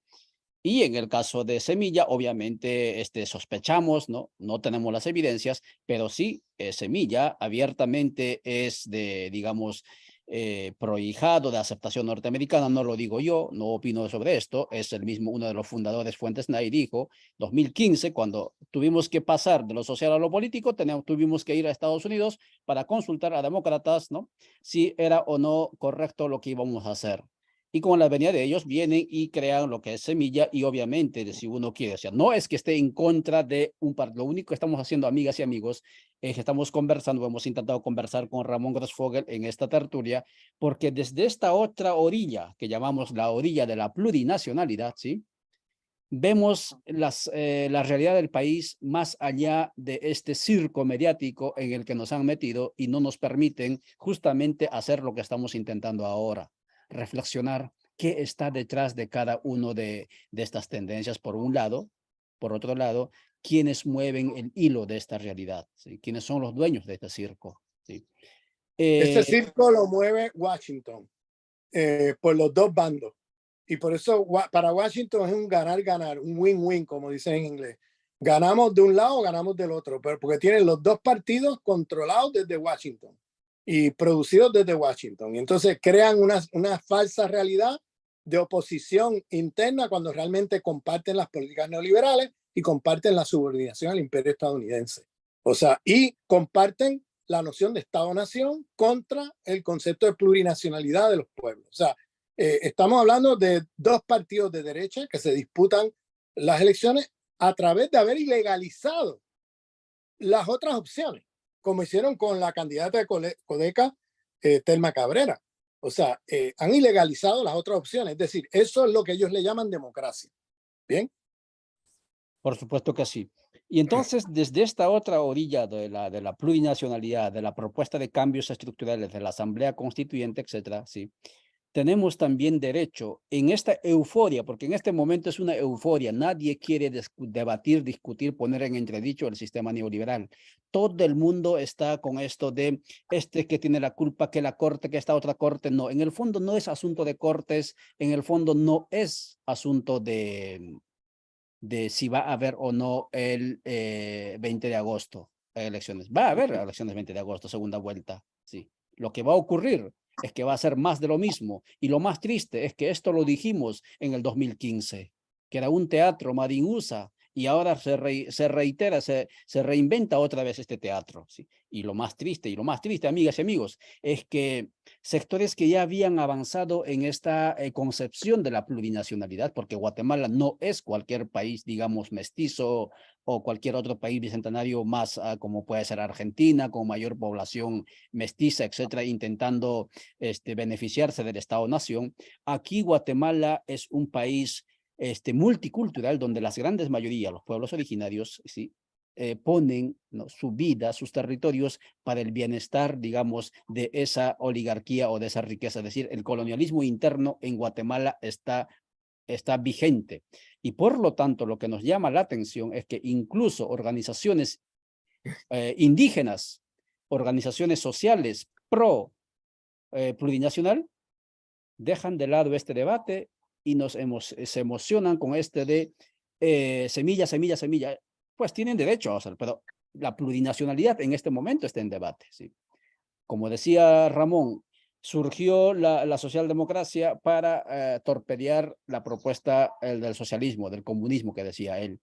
Y en el caso de Semilla, obviamente sospechamos, no tenemos las evidencias, pero sí, Semilla abiertamente es digamos, prohijado de aceptación norteamericana, no lo digo yo, no opino sobre esto, es el mismo, uno de los fundadores, Fuentes Nay, dijo, 2015, cuando tuvimos que pasar de lo social a lo político, tuvimos que ir a Estados Unidos para consultar a demócratas, ¿no?, si era o no correcto lo que íbamos a hacer. Y con la venida de ellos vienen y crean lo que es Semilla y obviamente si uno quiere, o sea, no es que esté en contra de un partido, lo único que estamos haciendo, amigas y amigos, es que estamos conversando, hemos intentado conversar con Ramón Grossfogel en esta tertulia, porque desde esta otra orilla, que llamamos la orilla de la plurinacionalidad, ¿sí?, vemos la realidad del país más allá de este circo mediático en el que nos han metido y no nos permiten justamente hacer lo que estamos intentando ahora. Reflexionar qué está detrás de cada uno de estas tendencias, por un lado. Por otro lado, quiénes mueven el hilo de esta realidad, ¿sí?, quiénes son los dueños de este circo, ¿sí? este circo lo mueve Washington por los dos bandos. Y por eso para Washington es un ganar-ganar, un win-win, como dicen en inglés. Ganamos de un lado, ganamos del otro, pero porque tienen los dos partidos controlados desde Washington y producidos desde Washington. Y entonces crean una falsa realidad de oposición interna cuando realmente comparten las políticas neoliberales y comparten la subordinación al imperio estadounidense. O sea, y comparten la noción de Estado-nación contra el concepto de plurinacionalidad de los pueblos. O sea, estamos hablando de dos partidos de derecha que se disputan las elecciones a través de haber ilegalizado las otras opciones, como hicieron con la candidata de Codeca, Telma Cabrera. O sea, han ilegalizado las otras opciones. Es decir, eso es lo que ellos le llaman democracia. ¿Bien? Por supuesto que sí. Y entonces, desde esta otra orilla de la plurinacionalidad, de la propuesta de cambios estructurales de la Asamblea Constituyente, etcétera, sí, tenemos también derecho en esta euforia, porque en este momento es una euforia, nadie quiere debatir, discutir, poner en entredicho el sistema neoliberal. Todo el mundo está con esto de que tiene la culpa, que la corte, que esta otra corte. No, en el fondo no es asunto de cortes, en el fondo no es asunto de si va a haber o no el 20 de agosto elecciones. Va a haber elecciones 20 de agosto, segunda vuelta, sí. Lo que va a ocurrir es que va a ser más de lo mismo. Y lo más triste es que esto lo dijimos en el 2015, que era un teatro Marín USA, y ahora se reitera, se reinventa otra vez este teatro, ¿sí? Y lo más triste, amigas y amigos, es que sectores que ya habían avanzado en esta concepción de la plurinacionalidad, porque Guatemala no es cualquier país, digamos, mestizo o cualquier otro país bicentenario más, como puede ser Argentina, con mayor población mestiza, etcétera, intentando beneficiarse del Estado-nación. Aquí Guatemala es un país multicultural donde las grandes mayorías, los pueblos originarios, ¿sí? Ponen, ¿no?, su vida, sus territorios para el bienestar, digamos, de esa oligarquía o de esa riqueza. Es decir, el colonialismo interno en Guatemala está vigente. Y por lo tanto, lo que nos llama la atención es que incluso organizaciones indígenas, organizaciones sociales pro plurinacional, dejan de lado este debate y se emocionan con este de semilla, semilla, semilla. Pues tienen derecho a hacer, pero la plurinacionalidad en este momento está en debate, ¿sí? Como decía Ramón, surgió la socialdemocracia para torpedear la propuesta del socialismo, del comunismo que decía él.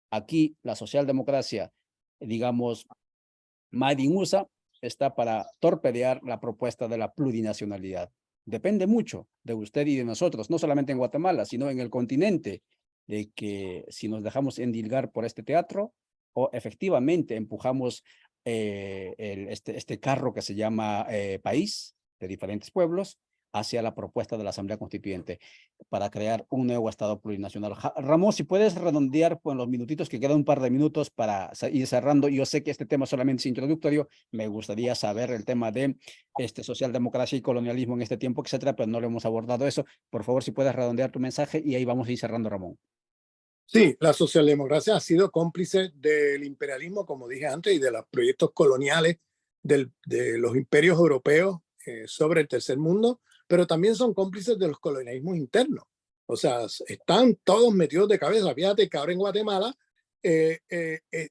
Aquí la socialdemocracia, digamos, Made in USA, está para torpedear la propuesta de la plurinacionalidad. Depende mucho de usted y de nosotros, no solamente en Guatemala, sino en el continente, de que si nos dejamos endilgar por este teatro o efectivamente empujamos este carro que se llama país de diferentes pueblos hacia la propuesta de la Asamblea Constituyente para crear un nuevo Estado plurinacional. Ramón, si puedes redondear con los minutitos que quedan, un par de minutos para ir cerrando. Yo sé que este tema solamente es introductorio, me gustaría saber el tema de socialdemocracia y colonialismo en este tiempo, etcétera, pero no lo hemos abordado eso. Por favor, si puedes redondear tu mensaje y ahí vamos a ir cerrando, Ramón. Sí, la socialdemocracia ha sido cómplice del imperialismo, como dije antes, y de los proyectos coloniales de los imperios europeos sobre el tercer mundo, pero también son cómplices de los colonialismos internos. O sea, están todos metidos de cabeza. Fíjate que ahora en Guatemala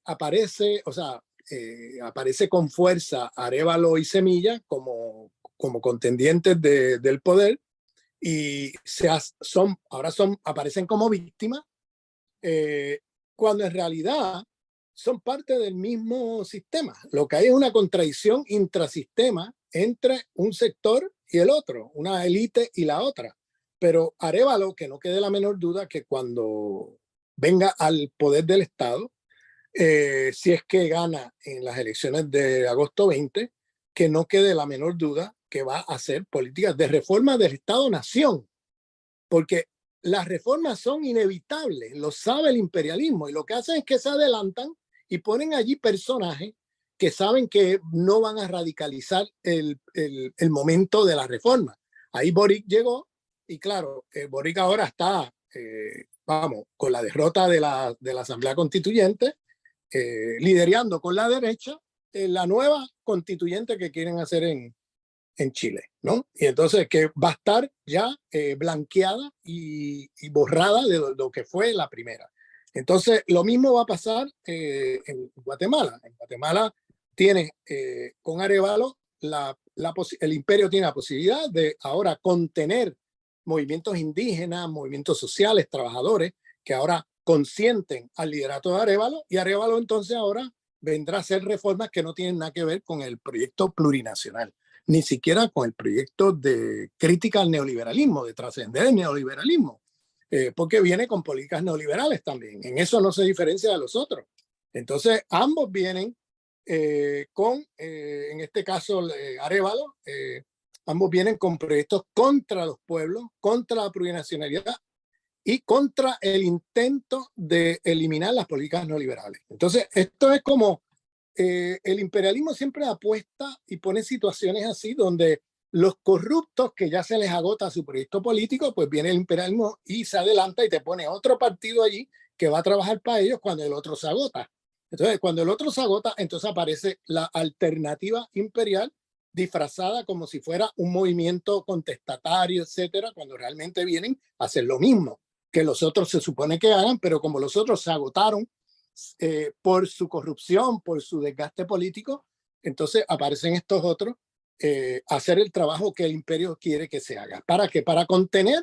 aparece, o sea, aparece con fuerza Arévalo y Semilla como contendientes del poder y aparecen como víctimas, eh, cuando en realidad son parte del mismo sistema. Lo que hay es una contradicción intrasistema entre un sector y el otro, una élite y la otra. Pero Arévalo, que no quede la menor duda que cuando venga al poder del Estado, si es que gana en las elecciones de agosto 20, que no quede la menor duda que va a hacer políticas de reforma del Estado-Nación, porque las reformas son inevitables, lo sabe el imperialismo, y lo que hacen es que se adelantan y ponen allí personajes que saben que no van a radicalizar el momento de la reforma. Ahí Boric llegó y claro, Boric ahora está, vamos, con la derrota de la Asamblea Constituyente, liderando con la derecha la nueva constituyente que quieren hacer en Chile, ¿no? Y entonces que va a estar ya blanqueada y borrada de lo que fue la primera. Entonces, lo mismo va a pasar en Guatemala. En Guatemala tiene con Arévalo, el imperio tiene la posibilidad de ahora contener movimientos indígenas, movimientos sociales, trabajadores, que ahora consienten al liderato de Arévalo, y Arévalo entonces ahora vendrá a hacer reformas que no tienen nada que ver con el proyecto plurinacional, ni siquiera con el proyecto de crítica al neoliberalismo, de trascender el neoliberalismo, porque viene con políticas neoliberales también. En eso no se diferencia de los otros. Entonces, ambos vienen en este caso, Arévalo, ambos vienen con proyectos contra los pueblos, contra la plurinacionalidad y contra el intento de eliminar las políticas neoliberales. Entonces, esto es como el imperialismo siempre apuesta y pone situaciones así donde los corruptos que ya se les agota su proyecto político, pues viene el imperialismo y se adelanta y te pone otro partido allí que va a trabajar para ellos cuando el otro se agota. Entonces, cuando el otro se agota, entonces aparece la alternativa imperial disfrazada como si fuera un movimiento contestatario, etcétera, cuando realmente vienen a hacer lo mismo que los otros se supone que hagan, pero como los otros se agotaron por su corrupción, por su desgaste político, entonces aparecen estos otros hacer el trabajo que el imperio quiere que se haga. ¿Para qué? Para contener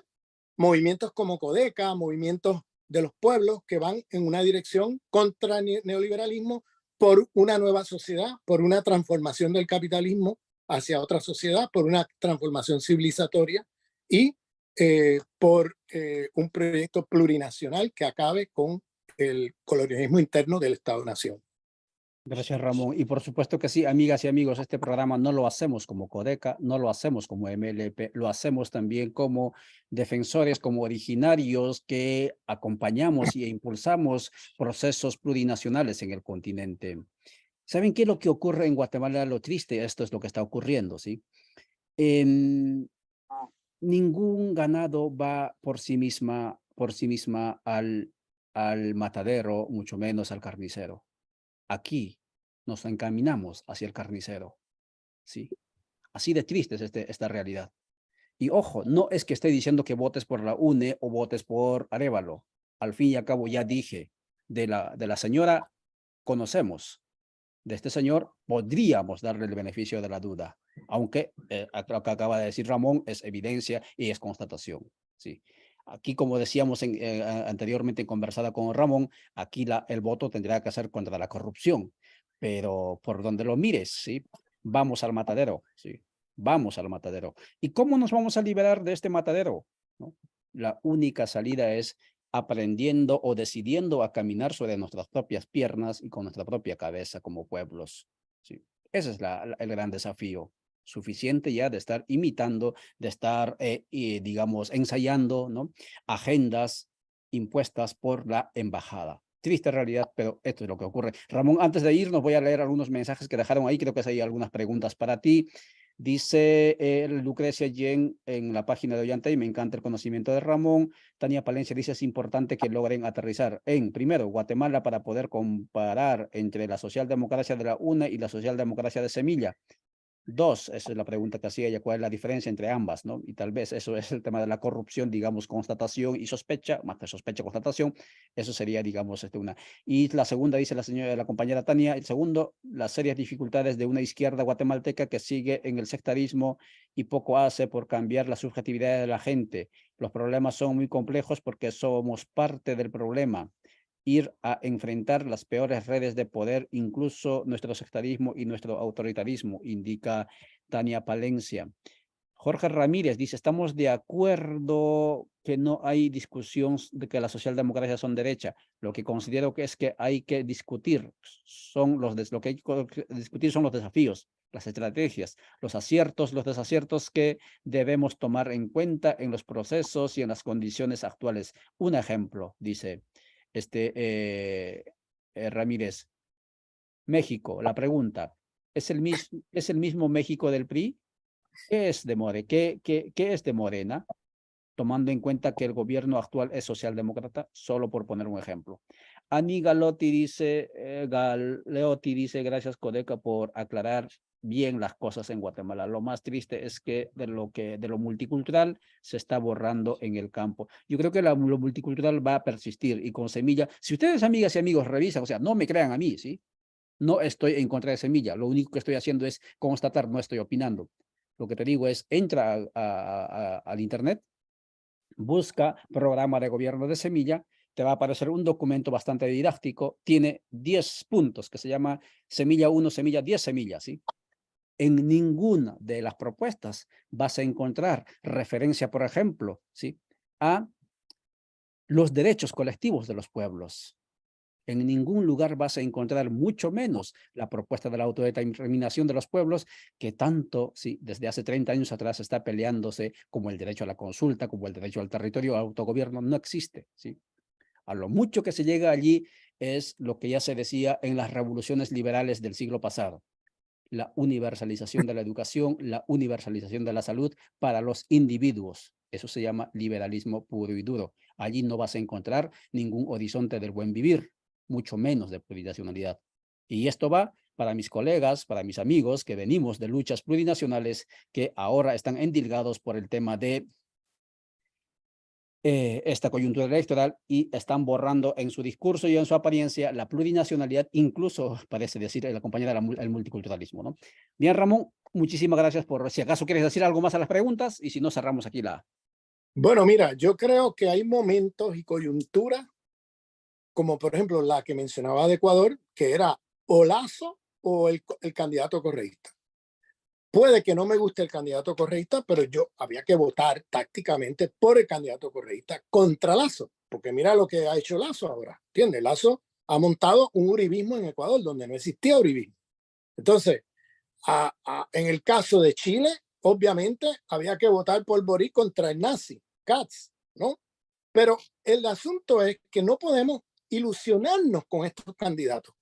movimientos como Codeca, movimientos de los pueblos que van en una dirección contra neoliberalismo por una nueva sociedad, por una transformación del capitalismo hacia otra sociedad, por una transformación civilizatoria y por un proyecto plurinacional que acabe con el colonialismo interno del Estado-Nación. Gracias, Ramón. Y por supuesto que sí, amigas y amigos, este programa no lo hacemos como Codeca, no lo hacemos como MLP, lo hacemos también como defensores, como originarios que acompañamos y impulsamos procesos plurinacionales en el continente. ¿Saben qué es lo que ocurre en Guatemala? Lo triste, esto es lo que está ocurriendo, ¿sí? Ningún ganado va por sí misma al matadero, mucho menos al carnicero. Aquí nos encaminamos hacia el carnicero, ¿sí? Así de triste es esta realidad. Y ojo, no es que esté diciendo que votes por la UNE o votes por Arévalo. Al fin y al cabo ya dije, de la señora conocemos, de este señor podríamos darle el beneficio de la duda, aunque lo que acaba de decir Ramón es evidencia y es constatación, ¿sí? Aquí, como decíamos anteriormente conversada con Ramón, aquí el voto tendría que ser contra la corrupción, pero por donde lo mires, ¿sí? Vamos al matadero, ¿sí? Vamos al matadero. ¿Y cómo nos vamos a liberar de este matadero? ¿No? La única salida es aprendiendo o decidiendo a caminar sobre nuestras propias piernas y con nuestra propia cabeza como pueblos. ¿Sí? Ese es el gran desafío. Suficiente ya de estar imitando, de estar, digamos, ensayando, ¿no? Agendas impuestas por la embajada. Triste realidad, pero esto es lo que ocurre. Ramón, antes de irnos voy a leer algunos mensajes que dejaron ahí. Creo que hay algunas preguntas para ti. Dice Lucrecia Yen en la página de Ollantay, me encanta el conocimiento de Ramón. Tania Palencia dice, es importante que logren aterrizar en, primero, Guatemala para poder comparar entre la socialdemocracia de la UNE y la socialdemocracia de Semilla. Dos, esa es la pregunta que hacía ella, ¿cuál es la diferencia entre ambas? ¿No? Y tal vez eso es el tema de la corrupción, digamos, constatación y sospecha, más que sospecha, constatación, eso sería, digamos, una. Y la segunda, dice la compañera Tania, el segundo, las serias dificultades de una izquierda guatemalteca que sigue en el sectarismo y poco hace por cambiar la subjetividad de la gente. Los problemas son muy complejos porque somos parte del problema. Ir a enfrentar las peores redes de poder, incluso nuestro sectarismo y nuestro autoritarismo, indica Tania Palencia. Jorge Ramírez dice, estamos de acuerdo que no hay discusión de que las socialdemocracias son derecha. Lo que considero que es que hay que discutir, lo que hay que discutir son los desafíos, las estrategias, los aciertos, los desaciertos que debemos tomar en cuenta en los procesos y en las condiciones actuales. Un ejemplo, dice Ramírez. México, la pregunta, ¿es el mismo México del PRI? ¿Qué es de qué es de Morena? Tomando en cuenta que el gobierno actual es socialdemócrata, solo por poner un ejemplo. Ani Galeotti dice, gracias Codeca por aclarar bien las cosas en Guatemala. Lo más triste es que de lo multicultural se está borrando en el campo. Yo creo que lo multicultural va a persistir y con Semilla, si ustedes amigas y amigos revisan, o sea, no me crean a mí, ¿sí? No estoy en contra de Semilla, lo único que estoy haciendo es constatar, no estoy opinando. Lo que te digo es, entra al internet, busca programa de gobierno de Semilla, te va a aparecer un documento bastante didáctico, tiene 10 puntos que se llama Semilla 1, Semilla 10 semillas, ¿sí? En ninguna de las propuestas vas a encontrar referencia, por ejemplo, ¿sí? A los derechos colectivos de los pueblos. En ningún lugar vas a encontrar, mucho menos la propuesta de la autodeterminación de los pueblos, que tanto, sí, desde hace 30 años atrás está peleándose, como el derecho a la consulta, como el derecho al territorio, al autogobierno, no existe, ¿sí? A lo mucho que se llega allí es lo que ya se decía en las revoluciones liberales del siglo pasado: la universalización de la educación, la universalización de la salud para los individuos. Eso se llama liberalismo puro y duro. Allí no vas a encontrar ningún horizonte del buen vivir, mucho menos de plurinacionalidad. Y esto va para mis colegas, para mis amigos que venimos de luchas plurinacionales, que ahora están endilgados por el tema de esta coyuntura electoral y están borrando en su discurso y en su apariencia la plurinacionalidad, incluso parece decir la compañera el multiculturalismo, ¿no? Bien, Ramón, muchísimas gracias por, si acaso quieres decir algo más a las preguntas, y si no, cerramos aquí la... Bueno, mira, yo creo que hay momentos y coyunturas como por ejemplo la que mencionaba de Ecuador, que era o Lasso o el candidato correísta. Puede que no me guste el candidato correísta, pero yo había que votar tácticamente por el candidato correísta contra Lasso, porque mira lo que ha hecho Lasso ahora, ¿entiendes? Lasso ha montado un uribismo en Ecuador donde no existía uribismo. Entonces, en el caso de Chile, obviamente había que votar por Boric contra el nazi, Katz, ¿no? Pero el asunto es que no podemos ilusionarnos con estos candidatos.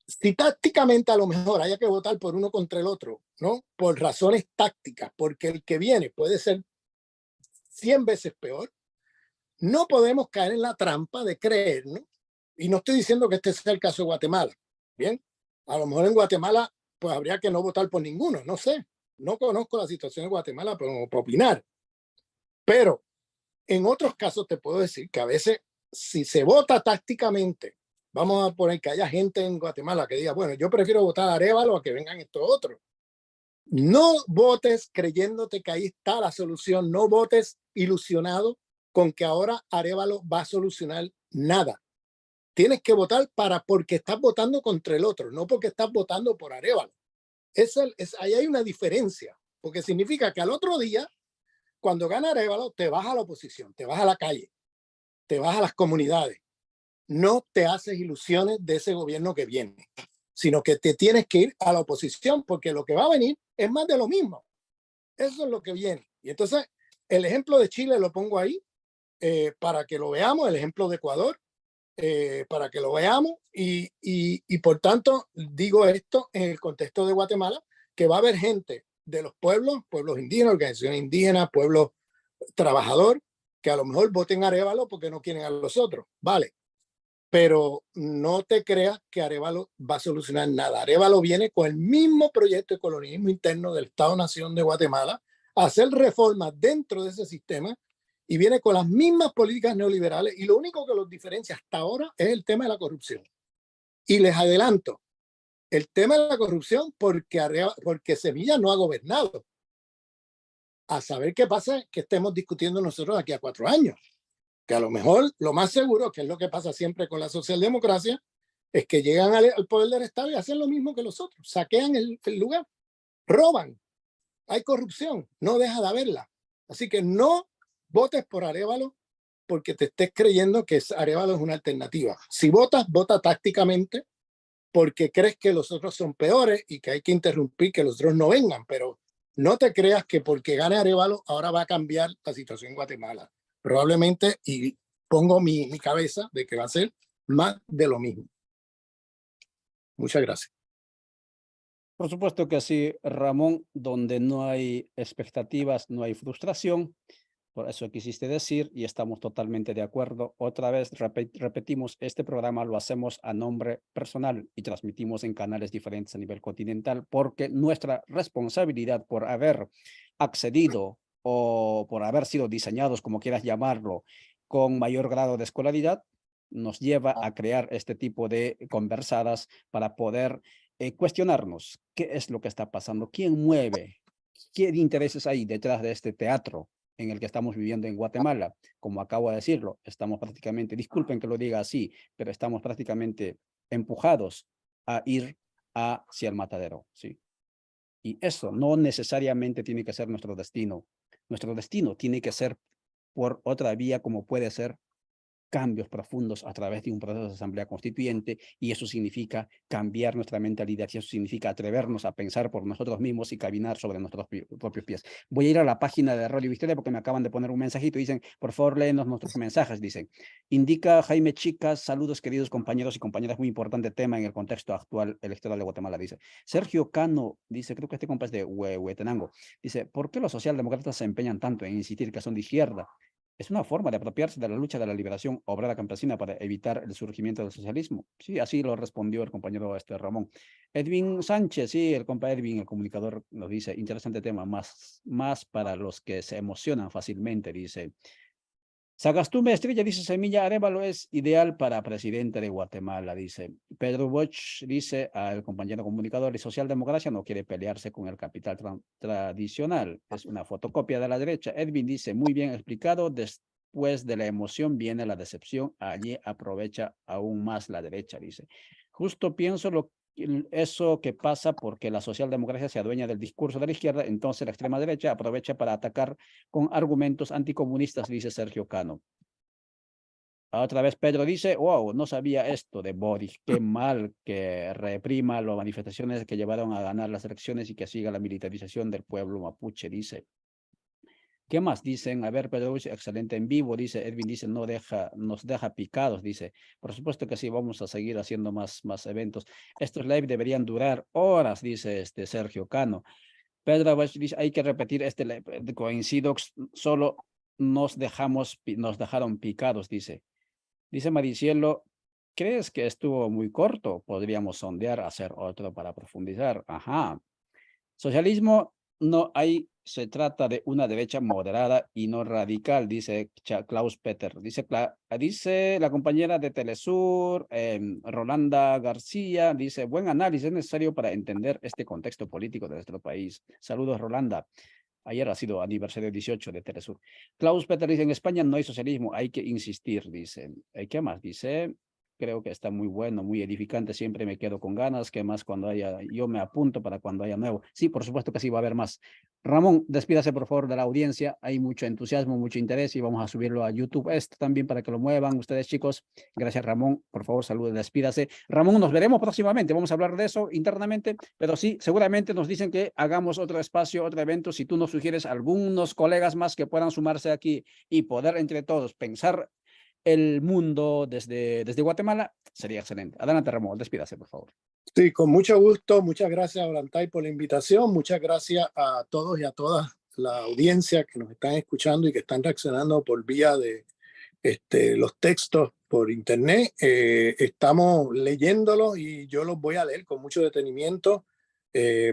Si tácticamente a lo mejor haya que votar por uno contra el otro, ¿no? Por razones tácticas, porque el que viene puede ser 100 veces peor, no podemos caer en la trampa de creer, ¿no? Y no estoy diciendo que este sea el caso de Guatemala, ¿bien? A lo mejor en Guatemala pues habría que no votar por ninguno, no sé. No conozco la situación de Guatemala para opinar. Pero en otros casos te puedo decir que a veces si se vota tácticamente, vamos a poner que haya gente en Guatemala que diga, bueno, yo prefiero votar a Arévalo a que vengan estos otros. No votes creyéndote que ahí está la solución, no votes ilusionado con que ahora Arévalo va a solucionar nada. Tienes que votar porque estás votando contra el otro, no porque estás votando por Arévalo. Ahí hay una diferencia, porque significa que al otro día, cuando gana Arévalo, te vas a la oposición, te vas a la calle, te vas a las comunidades. No te haces ilusiones de ese gobierno que viene, sino que te tienes que ir a la oposición porque lo que va a venir es más de lo mismo. Eso es lo que viene. Y entonces, el ejemplo de Chile lo pongo ahí para que lo veamos, el ejemplo de Ecuador, para que lo veamos y por tanto digo esto en el contexto de Guatemala, que va a haber gente de los pueblos indígenas, organizaciones indígenas, pueblos trabajador, que a lo mejor voten a Arévalo porque no quieren a los otros, vale, pero no te creas que Arévalo va a solucionar nada. Arévalo viene con el mismo proyecto de colonialismo interno del Estado-Nación de Guatemala, a hacer reformas dentro de ese sistema y viene con las mismas políticas neoliberales y lo único que los diferencia hasta ahora es el tema de la corrupción. Y les adelanto, el tema de la corrupción porque Semilla no ha gobernado. A saber qué pasa que estemos discutiendo nosotros de aquí a 4 años. Que a lo mejor lo más seguro, que es lo que pasa siempre con la socialdemocracia, es que llegan al poder del Estado y hacen lo mismo que los otros, saquean el lugar, roban, hay corrupción, no deja de haberla. Así que no votes por Arévalo porque te estés creyendo que Arévalo es una alternativa. Si votas, vota tácticamente porque crees que los otros son peores y que hay que interrumpir que los otros no vengan, pero no te creas que porque gane Arévalo ahora va a cambiar la situación en Guatemala. Probablemente, y pongo mi cabeza de que va a ser más de lo mismo. Muchas gracias. Por supuesto que sí, Ramón, donde no hay expectativas, no hay frustración. Por eso quisiste decir y estamos totalmente de acuerdo. Otra vez repetimos, este programa lo hacemos a nombre personal y transmitimos en canales diferentes a nivel continental porque nuestra responsabilidad por haber accedido o por haber sido diseñados, como quieras llamarlo, con mayor grado de escolaridad, nos lleva a crear este tipo de conversadas para poder cuestionarnos qué es lo que está pasando, quién mueve, qué intereses hay detrás de este teatro en el que estamos viviendo en Guatemala. Como acabo de decirlo, estamos prácticamente, disculpen que lo diga así, pero estamos prácticamente empujados a ir hacia el matadero, ¿sí? Y eso no necesariamente tiene que ser nuestro destino. Nuestro destino tiene que ser por otra vía, como puede ser cambios profundos a través de un proceso de asamblea constituyente, y eso significa cambiar nuestra mentalidad, y eso significa atrevernos a pensar por nosotros mismos y caminar sobre nuestros propios pies. Voy a ir a la página de Radio Victoria porque me acaban de poner un mensajito, dicen, por favor, léenos nuestros mensajes, dicen. Indica Jaime Chicas, saludos queridos compañeros y compañeras, muy importante tema en el contexto actual electoral de Guatemala, dice. Sergio Cano, dice, creo que este compa es de Huehuetenango, dice, ¿por qué los socialdemócratas se empeñan tanto en insistir que son de izquierda? Es una forma de apropiarse de la lucha de la liberación obrera campesina para evitar el surgimiento del socialismo. Sí, así lo respondió el compañero Ramón. Edwin Sánchez, sí, el compa Edwin, el comunicador, nos dice, interesante tema, más para los que se emocionan fácilmente, dice. Sagastume Estrella dice, Semilla Arévalo es ideal para presidente de Guatemala, dice. Pedro Bosch dice al compañero comunicador, y socialdemocracia no quiere pelearse con el capital tradicional, es una fotocopia de la derecha. Edwin dice, muy bien explicado, después de la emoción viene la decepción, allí aprovecha aún más la derecha, dice. Justo pienso eso que pasa porque la socialdemocracia se adueña del discurso de la izquierda, entonces la extrema derecha aprovecha para atacar con argumentos anticomunistas, dice Sergio Cano. Otra vez Pedro dice, wow, no sabía esto de Boris, qué mal que reprima las manifestaciones que llevaron a ganar las elecciones y que siga la militarización del pueblo mapuche, dice. ¿Qué más dicen? A ver, Pedro dice, excelente en vivo, dice. Edwin dice, nos deja picados, dice. Por supuesto que sí, vamos a seguir haciendo más eventos. Estos live deberían durar horas, dice Sergio Cano. Pedro dice, hay que repetir este live. Coincido, solo nos dejaron picados, dice. Dice Maricielo, ¿crees que estuvo muy corto? Podríamos sondear, hacer otro para profundizar. Ajá. Socialismo no hay, se trata de una derecha moderada y no radical, dice Klaus Peter. Dice la compañera de Telesur, Rolanda García, dice, buen análisis es necesario para entender este contexto político de nuestro país. Saludos, Rolanda. Ayer ha sido aniversario 18 de Telesur. Klaus Peter dice, en España no hay socialismo, hay que insistir, dice. ¿Qué más? Dice, creo que está muy bueno, muy edificante, siempre me quedo con ganas, que más cuando haya, yo me apunto para cuando haya nuevo. Sí, por supuesto que sí va a haber más. Ramón, despídase por favor de la audiencia, hay mucho entusiasmo, mucho interés y vamos a subirlo a YouTube esto también para que lo muevan ustedes, chicos. Gracias, Ramón, por favor, saludos, despídase. Ramón, nos veremos próximamente, vamos a hablar de eso internamente, pero sí, seguramente nos dicen que hagamos otro espacio, otro evento, si tú nos sugieres algunos colegas más que puedan sumarse aquí y poder entre todos pensar el mundo desde Guatemala, sería excelente. Adelante, Ramón, despídase, por favor. Sí, con mucho gusto. Muchas gracias, Ollantay, por la invitación. Muchas gracias a todos y a todas la audiencia que nos están escuchando y que están reaccionando por vía de los textos por internet. Estamos leyéndolos y yo los voy a leer con mucho detenimiento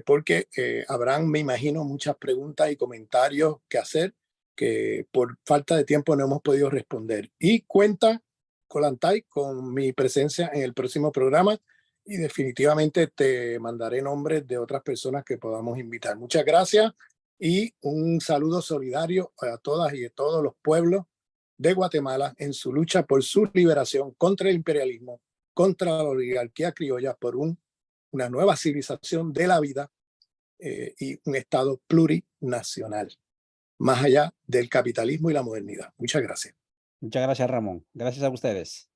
porque habrán, me imagino, muchas preguntas y comentarios que hacer que por falta de tiempo no hemos podido responder. Y cuenta, Ollantay, con mi presencia en el próximo programa y definitivamente te mandaré nombres de otras personas que podamos invitar. Muchas gracias y un saludo solidario a todas y a todos los pueblos de Guatemala en su lucha por su liberación contra el imperialismo, contra la oligarquía criolla, por una nueva civilización de la vida y un Estado plurinacional, más allá del capitalismo y la modernidad. Muchas gracias. Muchas gracias, Ramón. Gracias a ustedes.